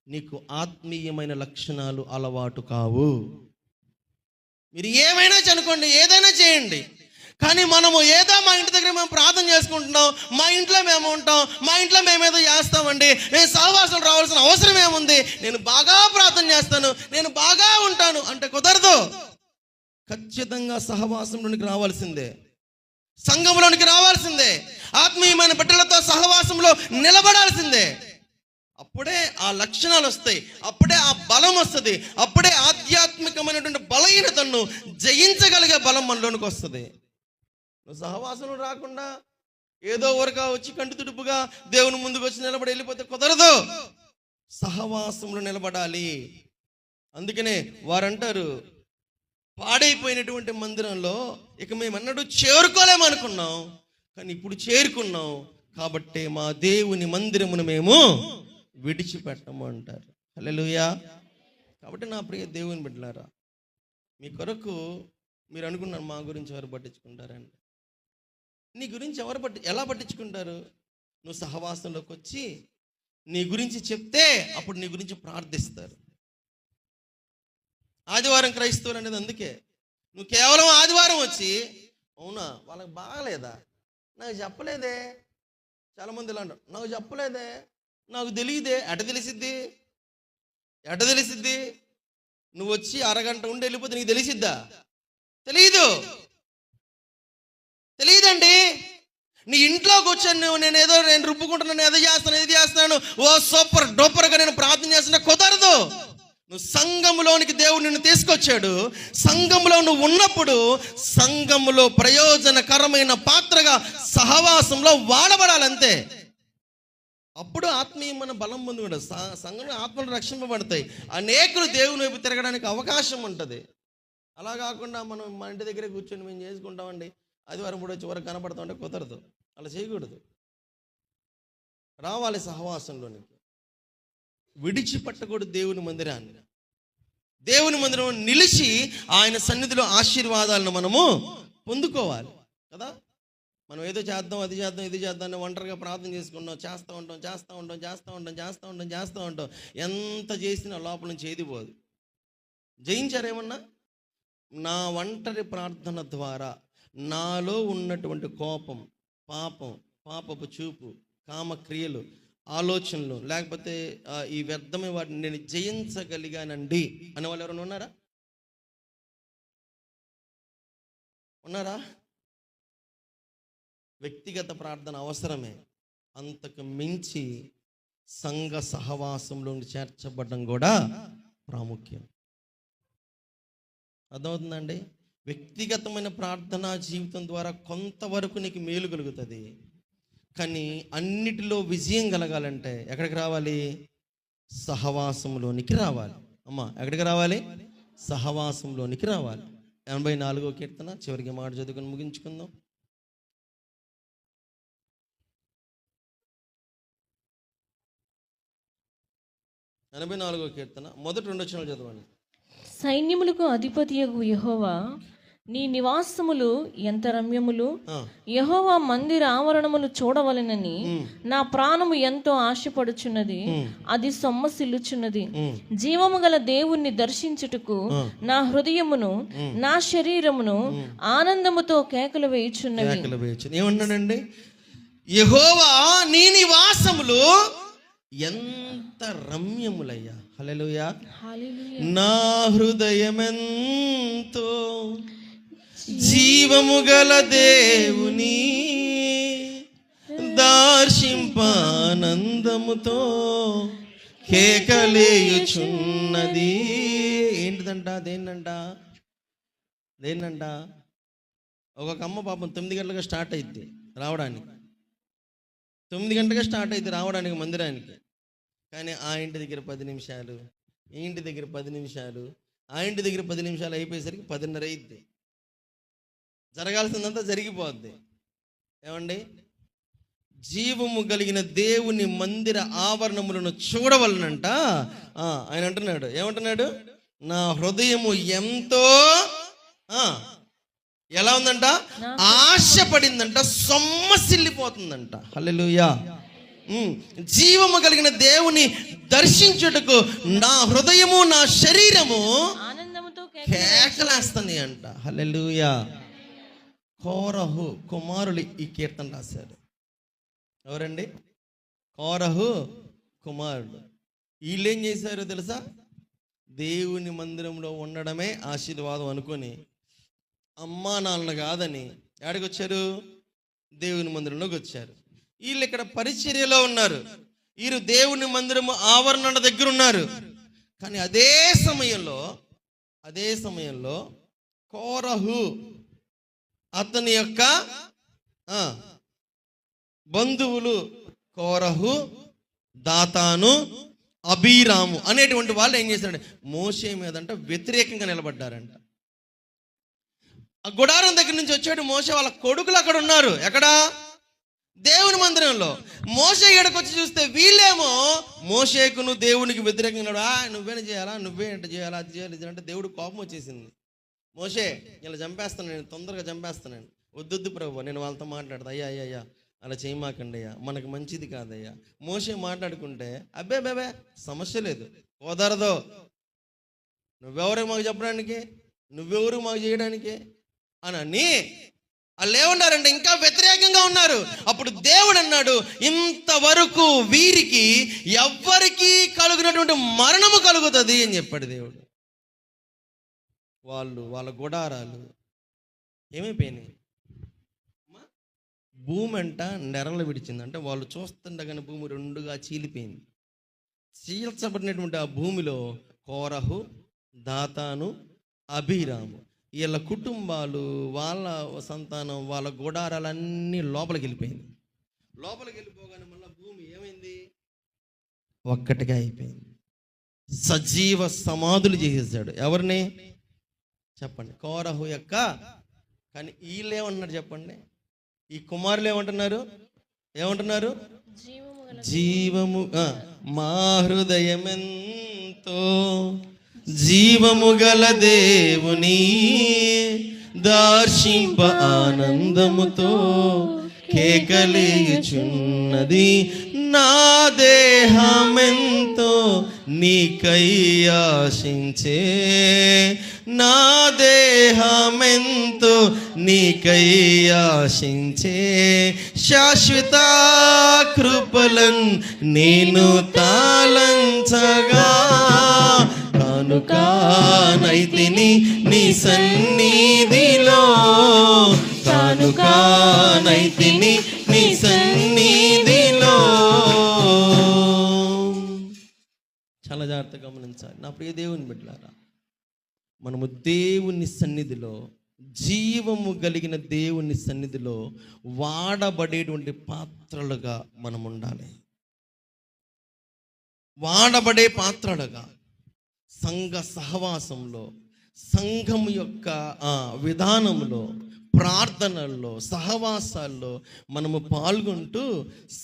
నీకు ఆత్మీయమైన లక్షణాలు అలవాటు కావు. మీరు ఏమైనా చనుకోండి, ఏదైనా చేయండి, కానీ మనము ఏదో మా ఇంటి దగ్గర మేము ప్రార్థన చేసుకుంటున్నాం, మా ఇంట్లో మేము ఉంటాం, మా ఇంట్లో మేమేదో చేస్తామండి, నేను సహవాసం రావాల్సిన అవసరం ఏముంది, నేను బాగా ప్రార్థన చేస్తాను, నేను బాగా ఉంటాను అంటే కుదరదు. ఖచ్చితంగా సహవాసంలోనికి రావాల్సిందే, సంఘంలోనికి రావాల్సిందే, ఆత్మీయమైన బిడ్డలతో సహవాసంలో నిలబడాల్సిందే. అప్పుడే ఆ లక్షణాలు వస్తాయి, అప్పుడే ఆ బలం వస్తుంది, అప్పుడే ఆధ్యాత్మికమైనటువంటి బలహీనతను జయించగలిగే బలం మనలోనికి వస్తుంది. నువ్వు సహవాసంలో రాకుండా ఏదో ఊరగా వచ్చి కంటి తుడుపుగా దేవుని ముందుకు వచ్చి నిలబడి వెళ్ళిపోతే కుదరదు. సహవాసంలో నిలబడాలి. అందుకనే వారంటారు, పాడైపోయినటువంటి మందిరంలో ఇక మేము అన్నట్టు చేరుకోలేమనుకున్నాం, కానీ ఇప్పుడు చేరుకున్నాం కాబట్టి మా దేవుని మందిరమును మేము విడిచిపెట్టము అంటారు. హల్లెలూయా. కాబట్టి నా ప్రియ దేవుని బిడ్డలారా, మీ కొరకు మీరు అనుకున్నారు మా గురించి ఎవరు పట్టించుకుంటారండి. నీ గురించి ఎలా పట్టించుకుంటారు? నువ్వు సహవాసంలోకి వచ్చి నీ గురించి చెప్తే అప్పుడు నీ గురించి ప్రార్థిస్తారు. ఆదివారం క్రైస్తవులు అనేది అందుకే. నువ్వు కేవలం ఆదివారం వచ్చి అవునా వాళ్ళకి బాగలేదా, నాకు చెప్పలేదే, చాలామంది ఇలా అంటారు, నాకు చెప్పలేదే, నాకు తెలియదే. ఎట తెలిసిద్ది? నువ్వు వచ్చి అరగంట ఉండి వెళ్ళిపోతే నీకు తెలిసిద్దా? తెలియదండి. నీ ఇంట్లో కూర్చొని నేను రుబ్బుకుంటున్నాను, ఏదో చేస్తాను, ఇది చేస్తున్నాను, ఓ సూపర్ డూపర్గా నేను ప్రార్థన చేస్తున్నా కుదరదు. నువ్వు సంఘములోనికి దేవుడు నిన్ను తీసుకొచ్చాడు. సంఘములో నువ్వు ఉన్నప్పుడు సంఘములో ప్రయోజనకరమైన పాత్రగా సహవాసంలో వాడబడాలంతే. అప్పుడు ఆత్మీయమైన బలం పొందుకుంటాడు. సంఘంలో ఆత్మలు రక్షింపబడతాయి, అనేకులు దేవుని వైపు తిరగడానికి అవకాశం ఉంటుంది. అలా కాకుండా మనం మా ఇంటి దగ్గరే కూర్చొని మేము చేసుకుంటామండి, ఆదివారం కూడా వచ్చి వరకు కనపడతామంటే కుదరదు. అలా చేయకూడదు. రావాలి సహవాసంలోనికి. విడిచిపెట్టకూడదు దేవుని మందిరాన్ని. దేవుని మందిరం నిలిచి ఆయన సన్నిధిలో ఆశీర్వాదాలను మనము పొందుకోవాలి కదా. మనం ఏదో చేద్దాం, అది చేద్దాం, ఇది చేద్దాం అని ఒంటరిగా ప్రార్థన చేసుకుంటాం, చేస్తూ ఉంటాం. ఎంత చేసినా లోపల నుంచి ఏది పోదు. జయించారేమన్నా? నా ఒంటరి ప్రార్థన ద్వారా నాలో ఉన్నటువంటి కోపం, పాపపు చూపు, కామక్రియలు, ఆలోచనలు, లేకపోతే ఈ వ్యర్థమైన వాటిని నేను జయించగలిగానండి అనే వాళ్ళు ఎవరైనా ఉన్నారా? వ్యక్తిగత ప్రార్థన అవసరమే, అంతకు మించి సంఘ సహవాసంలో చేర్చబడడం కూడా ప్రాముఖ్యం. అర్థమవుతుందండి? వ్యక్తిగతమైన ప్రార్థనా జీవితం ద్వారా కొంతవరకు నీకు మేలు కలుగుతుంది, కానీ అన్నిటిలో విజయం కలగాలంటే ఎక్కడికి రావాలి? సహవాసంలోనికి రావాలి. అమ్మా ఎక్కడికి రావాలి? సహవాసంలోనికి రావాలి. 84వ కీర్తన చివరికి మాట చదువుకొని ముగించుకుందాం. 84వ కీర్తన మొదటి 2 వచనాలు చదవండి. సైన్యములకు అధిపతియగు యెహోవా, నీ నివాసములు ఎంత రమ్యములు! యెహోవా మందిర ఆవరణములు చూడవలెనని నా ప్రాణము ఎంతో ఆశపడుచున్నది, అది సొమ్మసిల్లుచున్నది. జీవము గల దేవుణ్ణి దర్శించుటకు నా హృదయమును నా శరీరమును ఆనందముతో కేకలు వేయుచున్నవి. ఏమన్నాడండి? యెహోవా నీ నివాసములు ఎంత రమ్యములయ్యా. హల్లెలూయా. నా హృదయమెంతో జీవము గల దేవుని దర్శింపానందముతో కేకలేయుచున్నది. ఏంటిదంట? దేన్నంట? ఒక అమ్మ పాపం 9 గంటలుగా స్టార్ట్ అయింది రావడానికి, 9 గంటలుగా స్టార్ట్ అయింది రావడానికి మందిరానికి. కానీ ఆ ఇంటి దగ్గర 10 నిమిషాలు, ఈ ఇంటి దగ్గర 10 నిమిషాలు, ఆ ఇంటి దగ్గర 10 నిమిషాలు అయిపోయేసరికి 10:30 అయింది. జరగాల్సిందంతా జరిగిపోద్ది. ఏమండి? జీవము కలిగిన దేవుని మందిర ఆవరణములను చూడవలనంట. ఆయన అంటున్నాడు, ఏమంటున్నాడు? నా హృదయము ఎంతో ఎలా ఉందంట? ఆశపడిందంట, సొమ్మసిల్లిపోతుందంట. హల్లెలూయా. జీవము కలిగిన దేవుని దర్శించుటకు నా హృదయము నా శరీరము ఆనందముతో కేకలేస్తుంది అంట. హల్లెలూయా. కోరహు కుమారులు ఈ కీర్తన రాశారు. ఎవరండి? కోరహు కుమారుడు. వీళ్ళు ఏం చేశారో తెలుసా? దేవుని మందిరంలో ఉండడమే ఆశీర్వాదం అనుకొని అమ్మా నాన్న కాదని ఎక్కడికి వచ్చారు? దేవుని మందిరంలోకి వచ్చారు. వీళ్ళు ఇక్కడ పరిచర్యలో ఉన్నారు, వీరు దేవుని మందిరము ఆవరణ దగ్గర ఉన్నారు. కానీ అదే సమయంలో కోరహు అతని యొక్క బంధువులు కోరహు, దాతాను, అబీరాము అనేటువంటి వాళ్ళు ఏం చేశారంటే మోషే మీదంట వ్యతిరేకంగా నిలబడ్డారంట. ఆ గుడారం దగ్గర నుంచి వచ్చాడు మోషే, వాళ్ళ కొడుకులు అక్కడ ఉన్నారు. ఎక్కడ? దేవుని మందిరంలో. మోషే ఇక్కడికి వచ్చి చూస్తే వీళ్ళేమో మోషేకును దేవునికి వ్యతిరేకంగా నువ్వేనా చేయాలా, నువ్వేంట చేయాలా, అది చేయాలి అంటే దేవుడు కోపం వచ్చేసింది. మోషే ఇలా చంపేస్తాను, నేను తొందరగా చంపేస్తాను. వద్దొద్దు ప్రభు, నేను వాళ్ళతో మాట్లాడతా. అయ్యా అలా చేయమాకండి అయ్యా, మనకు మంచిది కాదయ్యా. మోషే మాట్లాడుకుంటే అబ్బే సమస్య లేదు, కుదరదు. నువ్వెవరు మాకు చెప్పడానికి, నువ్వెవరు మాకు చేయడానికి అని వాళ్ళు ఏమన్నారంటే ఇంకా వ్యతిరేకంగా ఉన్నారు. అప్పుడు దేవుడు అన్నాడు, ఇంతవరకు వీరికి ఎవ్వరికి కలుగునటువంటి మరణము కలుగుతుంది అని చెప్పాడు దేవుడు. వాళ్ళ గుడారాలు ఏమైపోయినాయి? భూమి అంట నెరలు విడిచింది. అంటే వాళ్ళు చూస్తుండగానే భూమి రెండుగా చీలిపోయింది. చీల్చబడినటువంటి ఆ భూమిలో కోరహు, దాతాను, అబీరాము వీళ్ళ కుటుంబాలు, వాళ్ళ సంతానం, వాళ్ళ గుడారాలన్నీ లోపలికి వెళ్ళిపోయింది. లోపలికి వెళ్ళిపోగానే మళ్ళీ భూమి ఏమైంది? ఒక్కటిగా అయిపోయింది. సజీవ సమాధులు చేసేసాడు. ఎవరిని చెప్పండి? కోరహు యొక్క. కానీ వీళ్ళు ఏమంటున్నారు చెప్పండి? ఈ కుమారులు ఏమంటున్నారు? జీవము మా హృదయమెంతో జీవము గల దేవుని దర్శింప ఆనందముతో కేకలేయుచున్నది నా దేహమెంతో నీకై ఆశించే, నా దేహమెంతో నీకై ఆశించే, శాశ్వత కృపలను నేను తాళంచగా కానుకానైతిని నీ సన్నిధిలో, కానుకానైతిని నీ సన్నిధిలో. చాలా జాగ్రత్తగా గమనించాలి నా ప్రియ దేవుని బిడ్డలారా. మనము దేవుని సన్నిధిలో, జీవము కలిగిన దేవుని సన్నిధిలో వాడబడేటువంటి పాత్రలుగా మనం ఉండాలి. వాడబడే పాత్రలుగా సంఘ సహవాసంలో, సంఘము యొక్క విధానంలో, ప్రార్థనల్లో, సహవాసాల్లో మనము పాల్గొంటూ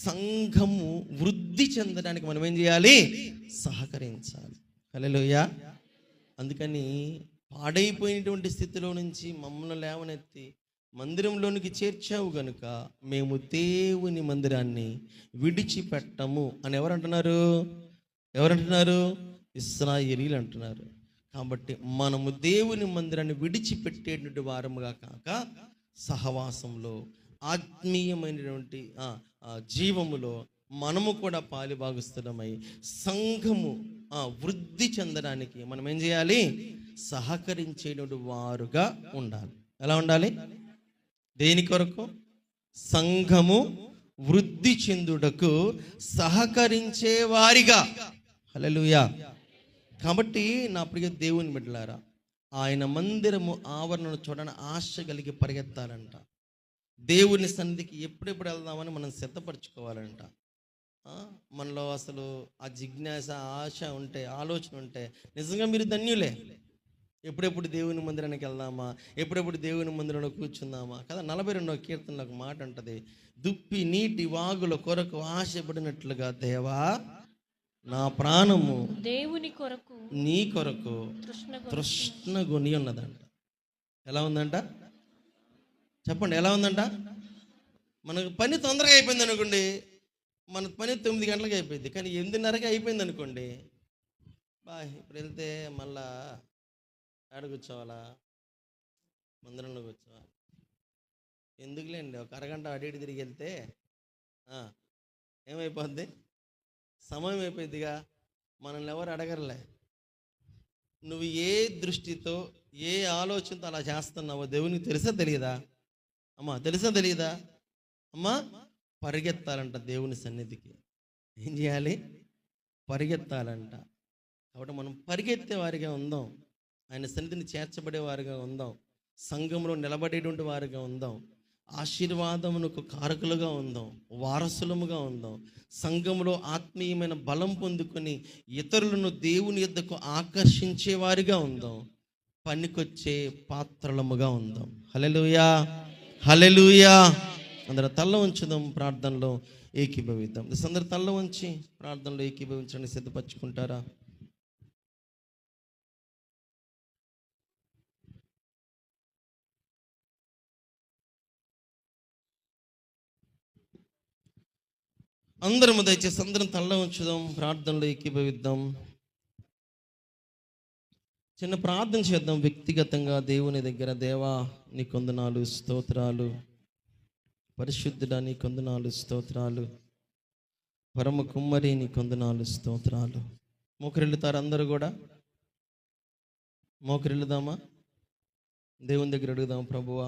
సంఘము వృద్ధి చెందడానికి మనం ఏం చేయాలి? సహకరించాలి. హల్లెలూయా. అందుకని పాడైపోయినటువంటి స్థితిలో నుంచి మమ్మల్ని లేవనెత్తి మందిరంలోనికి చేర్చావు గనుక మేము దేవుని మందిరాన్ని విడిచిపెట్టము అని ఎవరంటున్నారు? ఇశ్రాయేలీలు అంటున్నారు. కాబట్టి మనము దేవుని మందిరాన్ని విడిచిపెట్టేటువంటి వారముగా కాక సహవాసంలో, ఆత్మీయమైనటువంటి జీవములో మనము కూడా పాలిభాగస్తులమై సంఘము వృద్ధి చెందడానికి మనం ఏం చేయాలి? సహకరించేటువంటి వారుగా ఉండాలి. ఎలా ఉండాలి? దేని కొరకు? సంఘము వృద్ధి చెందుటకు సహకరించే వారిగా. హల్లెలూయా. కాబట్టి నా ప్రియ దేవుని బిడ్డలారా, ఆయన మందిరము ఆవరణను చూడని ఆశ కలిగి పరిగెత్తాలంట. దేవుని సన్నిధికి ఎప్పుడెప్పుడు వెళ్దామని మనం సిద్ధపరచుకోవాలంట. మనలో అసలు ఆ జిజ్ఞాస, ఆశ ఉంటే, ఆలోచన ఉంటే నిజంగా మీరు ధన్యులే. ఎప్పుడెప్పుడు దేవుని మందిరానికి వెళ్దామా, ఎప్పుడెప్పుడు దేవుని మందిరంలో కూర్చుందామా కదా. 42వ కీర్తనలో ఒక మాట అంటది, దుప్పి నీటి వాగుల కొరకు ఆశపడినట్లుగా దేవా నా ప్రాణము దేవుని కొరకు, నీ కొరకు తృష్ణగొని ఉన్నదంట. ఎలా ఉందంట? చెప్పండి ఎలా ఉందంట? మనకు పని తొందరగా అయిపోయింది అనుకోండి, మన పని 9 గంటలకు అయిపోయింది. కానీ 8:30కి అయిపోయింది అనుకోండి, ఇప్పుడు వెళ్తే మళ్ళా ఆడ కూర్చోవాలా, మందిరంలో కూర్చోవాలి, ఎందుకులేండి ఒక అరగంట అటు ఇటు తిరిగి వెళ్తే ఏమైపోద్ది, సమయం అయిపోద్దిగా. మనల్ని ఎవరు అడగరులే. నువ్వు ఏ దృష్టితో ఏ ఆలోచనతో అలా చేస్తున్నావో దేవునికి తెలుసా తెలియదా అమ్మా? తెలుసా తెలియదా అమ్మా? పరిగెత్తాలంట దేవుని సన్నిధికి. ఏం చేయాలి? పరిగెత్తాలంట. కాబట్టి మనం పరిగెత్తే వారిగా ఉందాం, ఆయన సన్నిధిని చేర్చబడే వారిగా ఉందాం, సంఘంలో నిలబడేటువంటి వారిగా ఉందాం, ఆశీర్వాదమునకు కారకులుగా ఉందాం, వారసులముగా ఉందాం, సంఘంలో ఆత్మీయమైన బలం పొందుకొని ఇతరులను దేవుని యొద్దకు ఆకర్షించే వారిగా ఉందాం, పనికొచ్చే పాత్రలముగా ఉందాం. హల్లెలూయా, హల్లెలూయా. అందరూ తల్ల ఉంచుదాం, ప్రార్థనలో ఏకీభవిద్దాం. అందరూ తల్ల ఉంచి ప్రార్థనలో ఏకీభవించడానికి సిద్ధపరచుకుంటారా? అందరం దయచేసి అందరం తల్ల ఉంచుదాం, ప్రార్థనలో ఏకీభవిద్దాం. చిన్న ప్రార్థన చేద్దాం వ్యక్తిగతంగా దేవుని దగ్గర. దేవా నీ కొందనాలు, స్తోత్రాలు. పరిశుద్ధుడా నీ కొందనాలు, స్తోత్రాలు. పరమ కుమ్మరి నీ కొందనాలు, స్తోత్రాలు. మోకరిల్లుతారు అందరూ కూడా? మోకరిల్లుదామా? దేవుని దగ్గర అడుగుదాం, ప్రభువా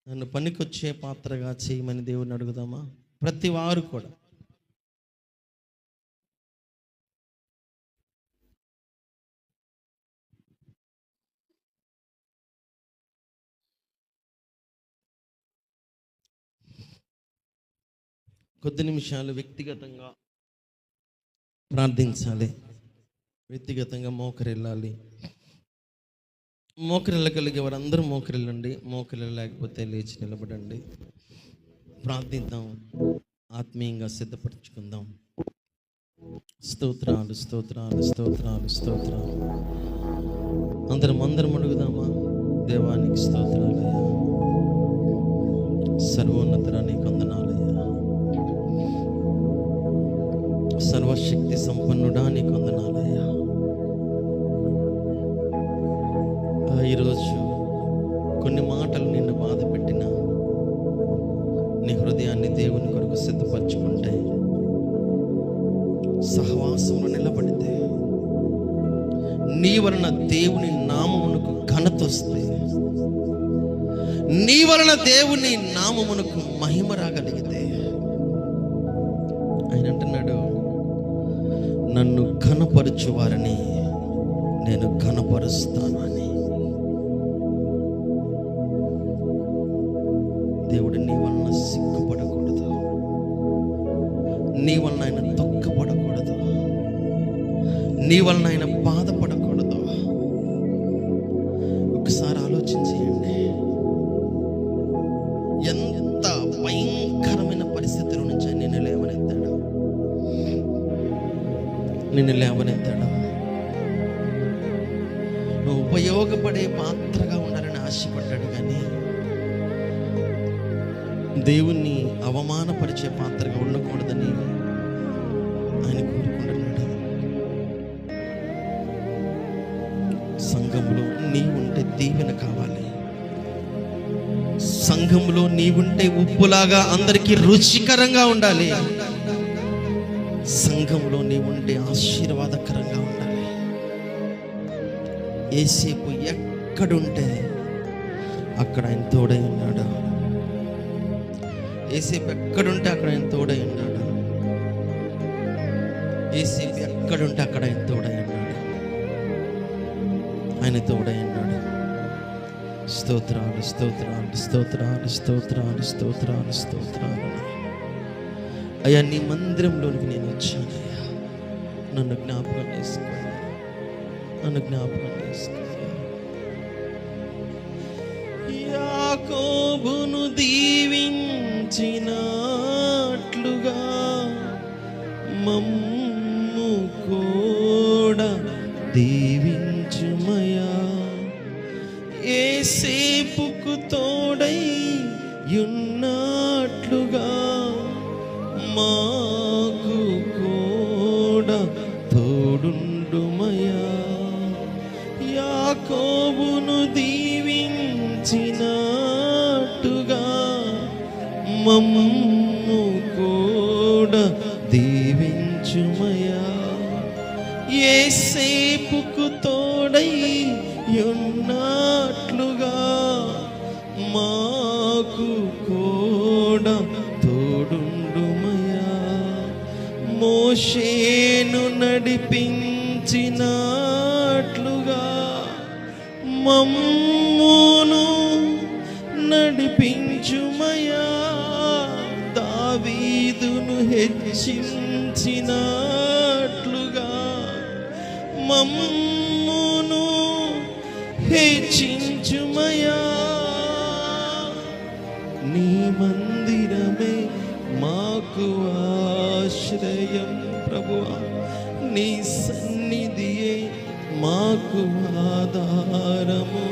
నన్ను పనికొచ్చే పాత్రగా చేయమని దేవుని అడుగుదామా? ప్రతి వారు కూడా కొద్ది నిమిషాలు వ్యక్తిగతంగా ప్రార్థించాలి, వ్యక్తిగతంగా మోకరిల్లాలి. మోకరిల్లగలిగే వారందరూ మోకరిల్లండి, మోకరిల్ల లేకపోతే లేచి నిలబడండి. ప్రార్థిద్దాం, ఆత్మీయంగా సిద్ధపరచుకుందాం. స్తోత్రాలు, స్తోత్రాలు, స్తోత్రాలు, స్తోత్రాలు. అందరం అడుగుదామా? దేవానికి స్తోత్రాలయ్యా, సర్వోన్నతురానికి వందనాలయ్యా, సర్వశక్తి సంపన్నుడా నీకు వందనాలయ్యా. ఈరోజు కొన్ని మాటలు నిన్ను బాధ పెట్టిన నీ హృదయాన్ని దేవుని కొరకు సిద్ధపరచుకుంటే, సహవాసంలో నిలబడితే, నీ వలన దేవుని నామమునకు ఘనత వస్తే, నీ వలన దేవుని నామమునకు మహిమ రాగలిగితే, ఆయన అంటున్నాడు, నన్ను ఘనపరచు వారిని నేను ఘనపరుస్తాను అని. దేవుడు నీ వలన సిగ్గుపడకూడదు, నీ వలన ఆయన తొక్కపడకూడదు, నీ వలన ఆయన బాధపడకూడదు. ఒకసారి ఆలోచించేయండి, ఎంత భయంకరమైన పరిస్థితుల నుంచి నిన్ను లేవనెత్తాడు, నిన్ను లేవనెత్తాడు. నువ్వు ఉపయోగపడే పాత్రగా ఉండాలని ఆశపడ్డాడు, కానీ దేవుణ్ణి అవమానపరిచే పాత్రగా ఉండకూడదని ఆయన కోరుకుంటున్నాడు. సంఘంలో నీవుంటే దీవెన కావాలి, సంఘంలో నీవుంటే ఉప్పులాగా అందరికీ రుచికరంగా ఉండాలి, సంఘంలో నీవుంటే ఆశీర్వాదకరంగా ఉండాలి. యేసేపు ఎక్కడుంటే అక్కడ ఆయన తోడై ఉన్నాడు, యేసేపు ఎక్కడుంటే అక్కడ ఆయన తోడై ఉన్నాడు, యేసేపు ఎక్కడుంటే అక్కడ ఆయన తోడై ఉన్నాడు, ఆయన తోడై ఉన్నాడు. స్తోత్రాలు, స్తోత్రాలు, స్తోత్రాలు, స్తోత్రాలు, స్తోత్రాలు, స్తోత్రాలు. అయ్యా నీ మందిరంలోనికి నేను వచ్చానయ్యా, నన్ను జ్ఞాపకం చేసుకో, నన్ను జ్ఞాపకం చేసుకో. యాకోబును దీవించినట్లుగా మమ్ము కూడా దీవించుమయా. యేసే యాకోబును దీవించినట్టుగా మమ్ము కూడా దీవించుమయా. యేసేపుకు తోడై ఉన్నట్లుగా మాకు కూడా తోడుండుమయా. మోషేను నడిపించినట్లుగా మమ్మును నడిపించుమయా. దావీదును హెచ్చించినట్లుగా మమ్మును హెచ్చించుమయా. నీ మందిరమే మాకు ఆశ్రయం ప్రభువా, నీ సన్నిధియే మాకు ఆధారము.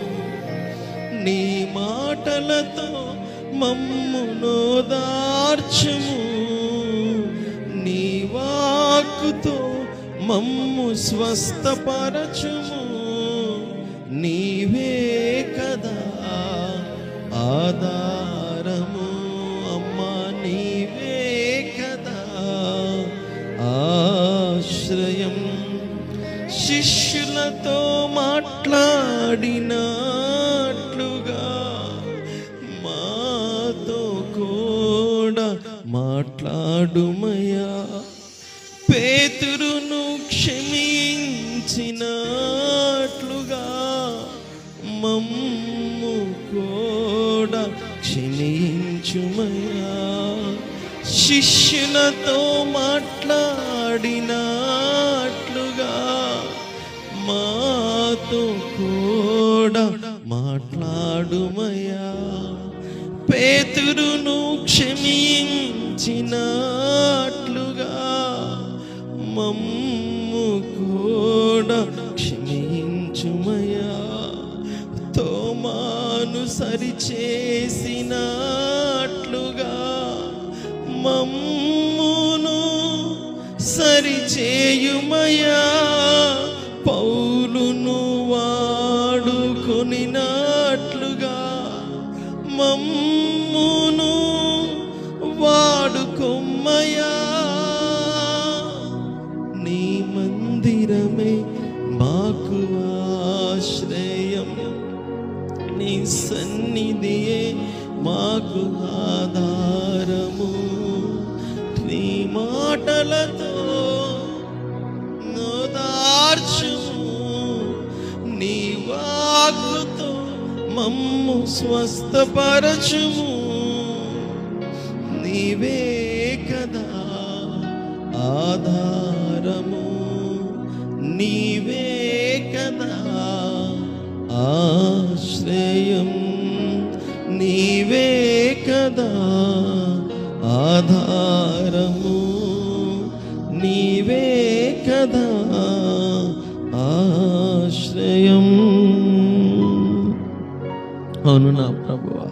నీ మాటలతో మమ్మును దార్చుము, నీ వాక్కుతో మమ్ము స్వస్థపరచుము. నీవే కదా ఆధారము అమ్మా, నీవే కదా ఆశ్రయం. శిష్యులతో మాట్లాడినట్లుగా మాతో కూడా మాట్లాడుమయ్యా. పేతురును క్షమించినట్లుగా మమ్ము కూడా క్షమించుమయ్యా. శిష్యులతో మాట్లాడినట్లుగా మాతో కూడా మాట్లాడుమయ్యా. పేతురును క్షమించినట్లుగా మమ్ము కూడా క్షమించుమయ్యా. తోమాను సరిచేసినట్లుగా మమ్మును సరిచేయుమయ్యా. పౌలును వాడుకొనినట్లుగా మమ్మును వాడుకొమ్మయ్యా. నీ మందిరమే మాకు ఆశ్రయం, నీ సన్నిధియే మాకు ఆధారము. నీ మాటలతో నోదార్చుము, నీ వాక్కుతో మమ్ము స్వస్థపరచుము. నీవే కదా ఆధారము, నీవే కదా ఆశ్రయం. నీవే కదా ఆధారము, నీవే కదా ఆశ్రయం. అవును నా ప్రభువా,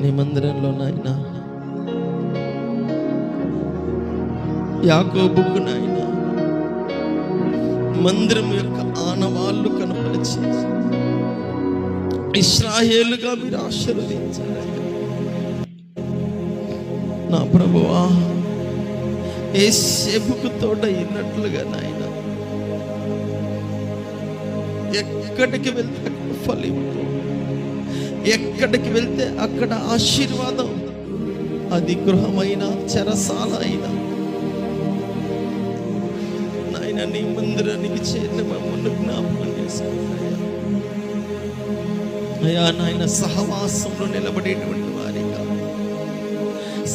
నీ మందిరంలో నాయన యాకోబుకు నాయన మందిరం యొక్క ఆనవాళ్ళు కనపరిచి ఇశ్రాయేలుగా మీరు ఆశీర్వదించారు నా ప్రభువా. యేసేపుకు తోడ అయినట్లుగా నాయన ఎక్కడికి వెళ్తే అక్కడ ఫలింపు, ఎక్కడికి వెళ్తే అక్కడ ఆశీర్వాదం. అది గృహమైన చెరసాల అయినా నాయన నీ మందిరానికి చేరిన మమ్మల్ని జ్ఞాపకం చేసుకున్నాయా అయ్యా. నాయన సహవాసంలో నిలబడేటువంటి వారిగా,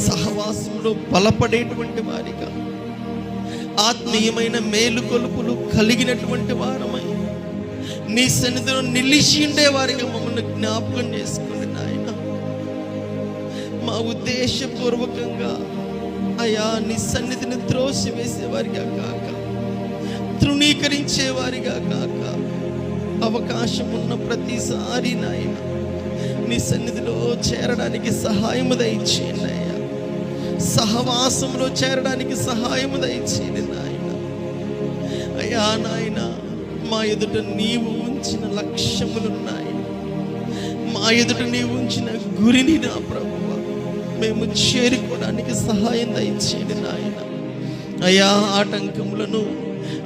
సహవాసంలో బలపడేటువంటి వారిగా, ఆత్మీయమైన మేలుకొలుపులు కలిగినటువంటి వారమై నీ సన్నిధిలో నిలిచి ఉండే వారిగా మమ్మల్ని జ్ఞాపకం చేసుకోండి నాయన. మా ఉద్దేశపూర్వకంగా అయ్యా నీ సన్నిధిని త్రోసివేసేవారిగా కాక, తృణీకరించేవారిగా కాక, అవకాశం ఉన్న ప్రతిసారి నాయన నీ సన్నిధిలో చేరడానికి సహాయము దయచేయండి అయ్యా. సహవాసంలో చేరడానికి సహాయము దయచేయండి నాయన. అయ్యా నాయన మా ఎదుట నీవు ఉంచిన లక్ష్యములున్నాయి, మా ఎదుట నీవు ఉంచిన గురిని నా ప్రభువా మేము చేరుకోవడానికి సహాయం దయచేయండి నాయన. అయా ఆటంకములను,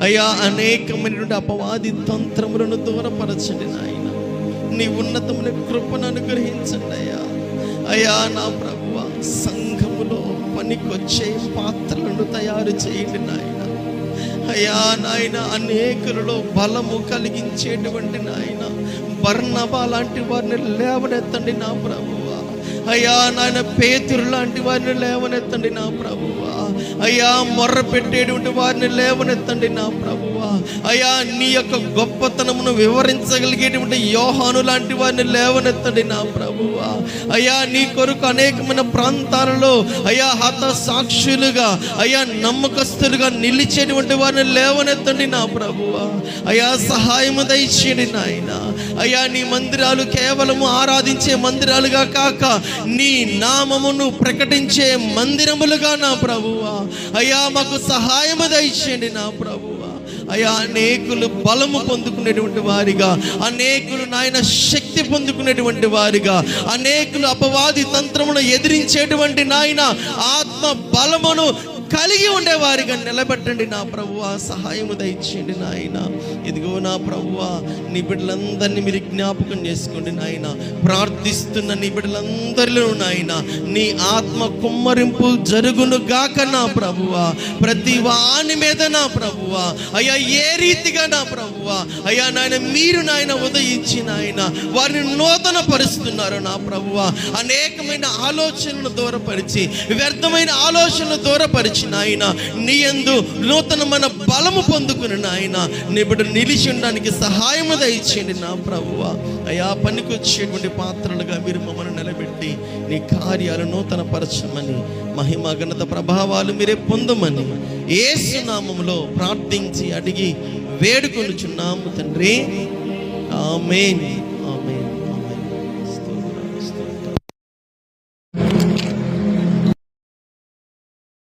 అయా అనేకమైనటువంటి అపవాది తంత్రములను దూరపరచండి నాయన. నీ ఉన్నతమైన కృపను అనుగ్రహించండి అయ్యా. అయా నా ప్రభువా సంఘములో పనికొచ్చే పాత్రలను తయారు చేయండి నాయన. అయ్యా నాయన అనేకులలో బలము కలిగించేటువంటి నాయన బర్నబా లాంటి వారిని లేవనెత్తండి నా ప్రభువా. అయ్యా నాయన పేతురు లాంటి వారిని లేవనెత్తండి నా ప్రభువా. అయ్యా మొర్ర పెట్టేటువంటి వారిని లేవనెత్తండి నా ప్రభువా. అయ్యా నీ యొక్క గొప్పతనమును వివరించగలిగేటువంటి యోహాను లాంటి వారిని లేవనెత్తండి నా ప్రభువా. అయ్యా నీ కొరకు అనేకమైన ప్రాంతాలలో అయ్యా హత సాక్షులుగా, అయ్యా నమ్మకస్తులుగా నిలిచేటువంటి వారిని లేవనెత్తండి నా ప్రభువా. అయ్యా సహాయము దయచేయండి నాయన. అయ్యా నీ మందిరాలు కేవలము ఆరాధించే మందిరాలుగా కాక నీ నామమును ప్రకటించే మందిరములుగా నా ప్రభువా అయ్యా మాకు సహాయము దయచేయండి నా ప్రభువా. అయ్యా అనేకులు బలము పొందుకునేటువంటి వారిగా, అనేకులు నాయన శక్తి పొందుకునేటువంటి వారిగా, అనేకులు అపవాది తంత్రమును ఎదిరించేటువంటి నాయన ఆత్మ బలమును కలిగి ఉండేవారిగా నిలబెట్టండి నా ప్రభువా. సహాయము దయచేయండి నాయన. ఇదిగో నా ప్రభువా నీ బిడ్డలందరినీ మీరు జ్ఞాపకం చేసుకోండి నాయన. ప్రార్థిస్తున్న నీ బిడ్డలందరిలో నాయన నీ ఆత్మ కుమ్మరింపు జరుగును గాక నా ప్రభువా. ప్రతి వాని మీద నా ప్రభువా అయ్యా ఏ రీతిగా నా ప్రభువా అయ్యా నాయన మీరు నాయన ఉదయించి నాయన వారిని నూతన పరుస్తున్నారు నా ప్రభువా. అనేకమైన ఆలోచనలు దూరపరిచి, వ్యర్థమైన ఆలోచనలు దూరపరిచి నాయన నీ యందు నూతనమైన బలము పొందుకుని నాయన నీ బిడ్డ నిలిచి ఉండడానికి సహాయము దయచేయండి నా ప్రభువా. అయ్యా పనికొచ్చేటువంటి పాత్రలుగా మీరు మమ్మల్ని నిలబెట్టి నీ కార్యాలు నూతన పరచమని, మహిమ ఘనత ప్రభావాలు మీరే పొందమని యేసు నామములో ప్రార్థించి అడిగి వేడుకొనుచున్నాము తండ్రి. ఆమేన్.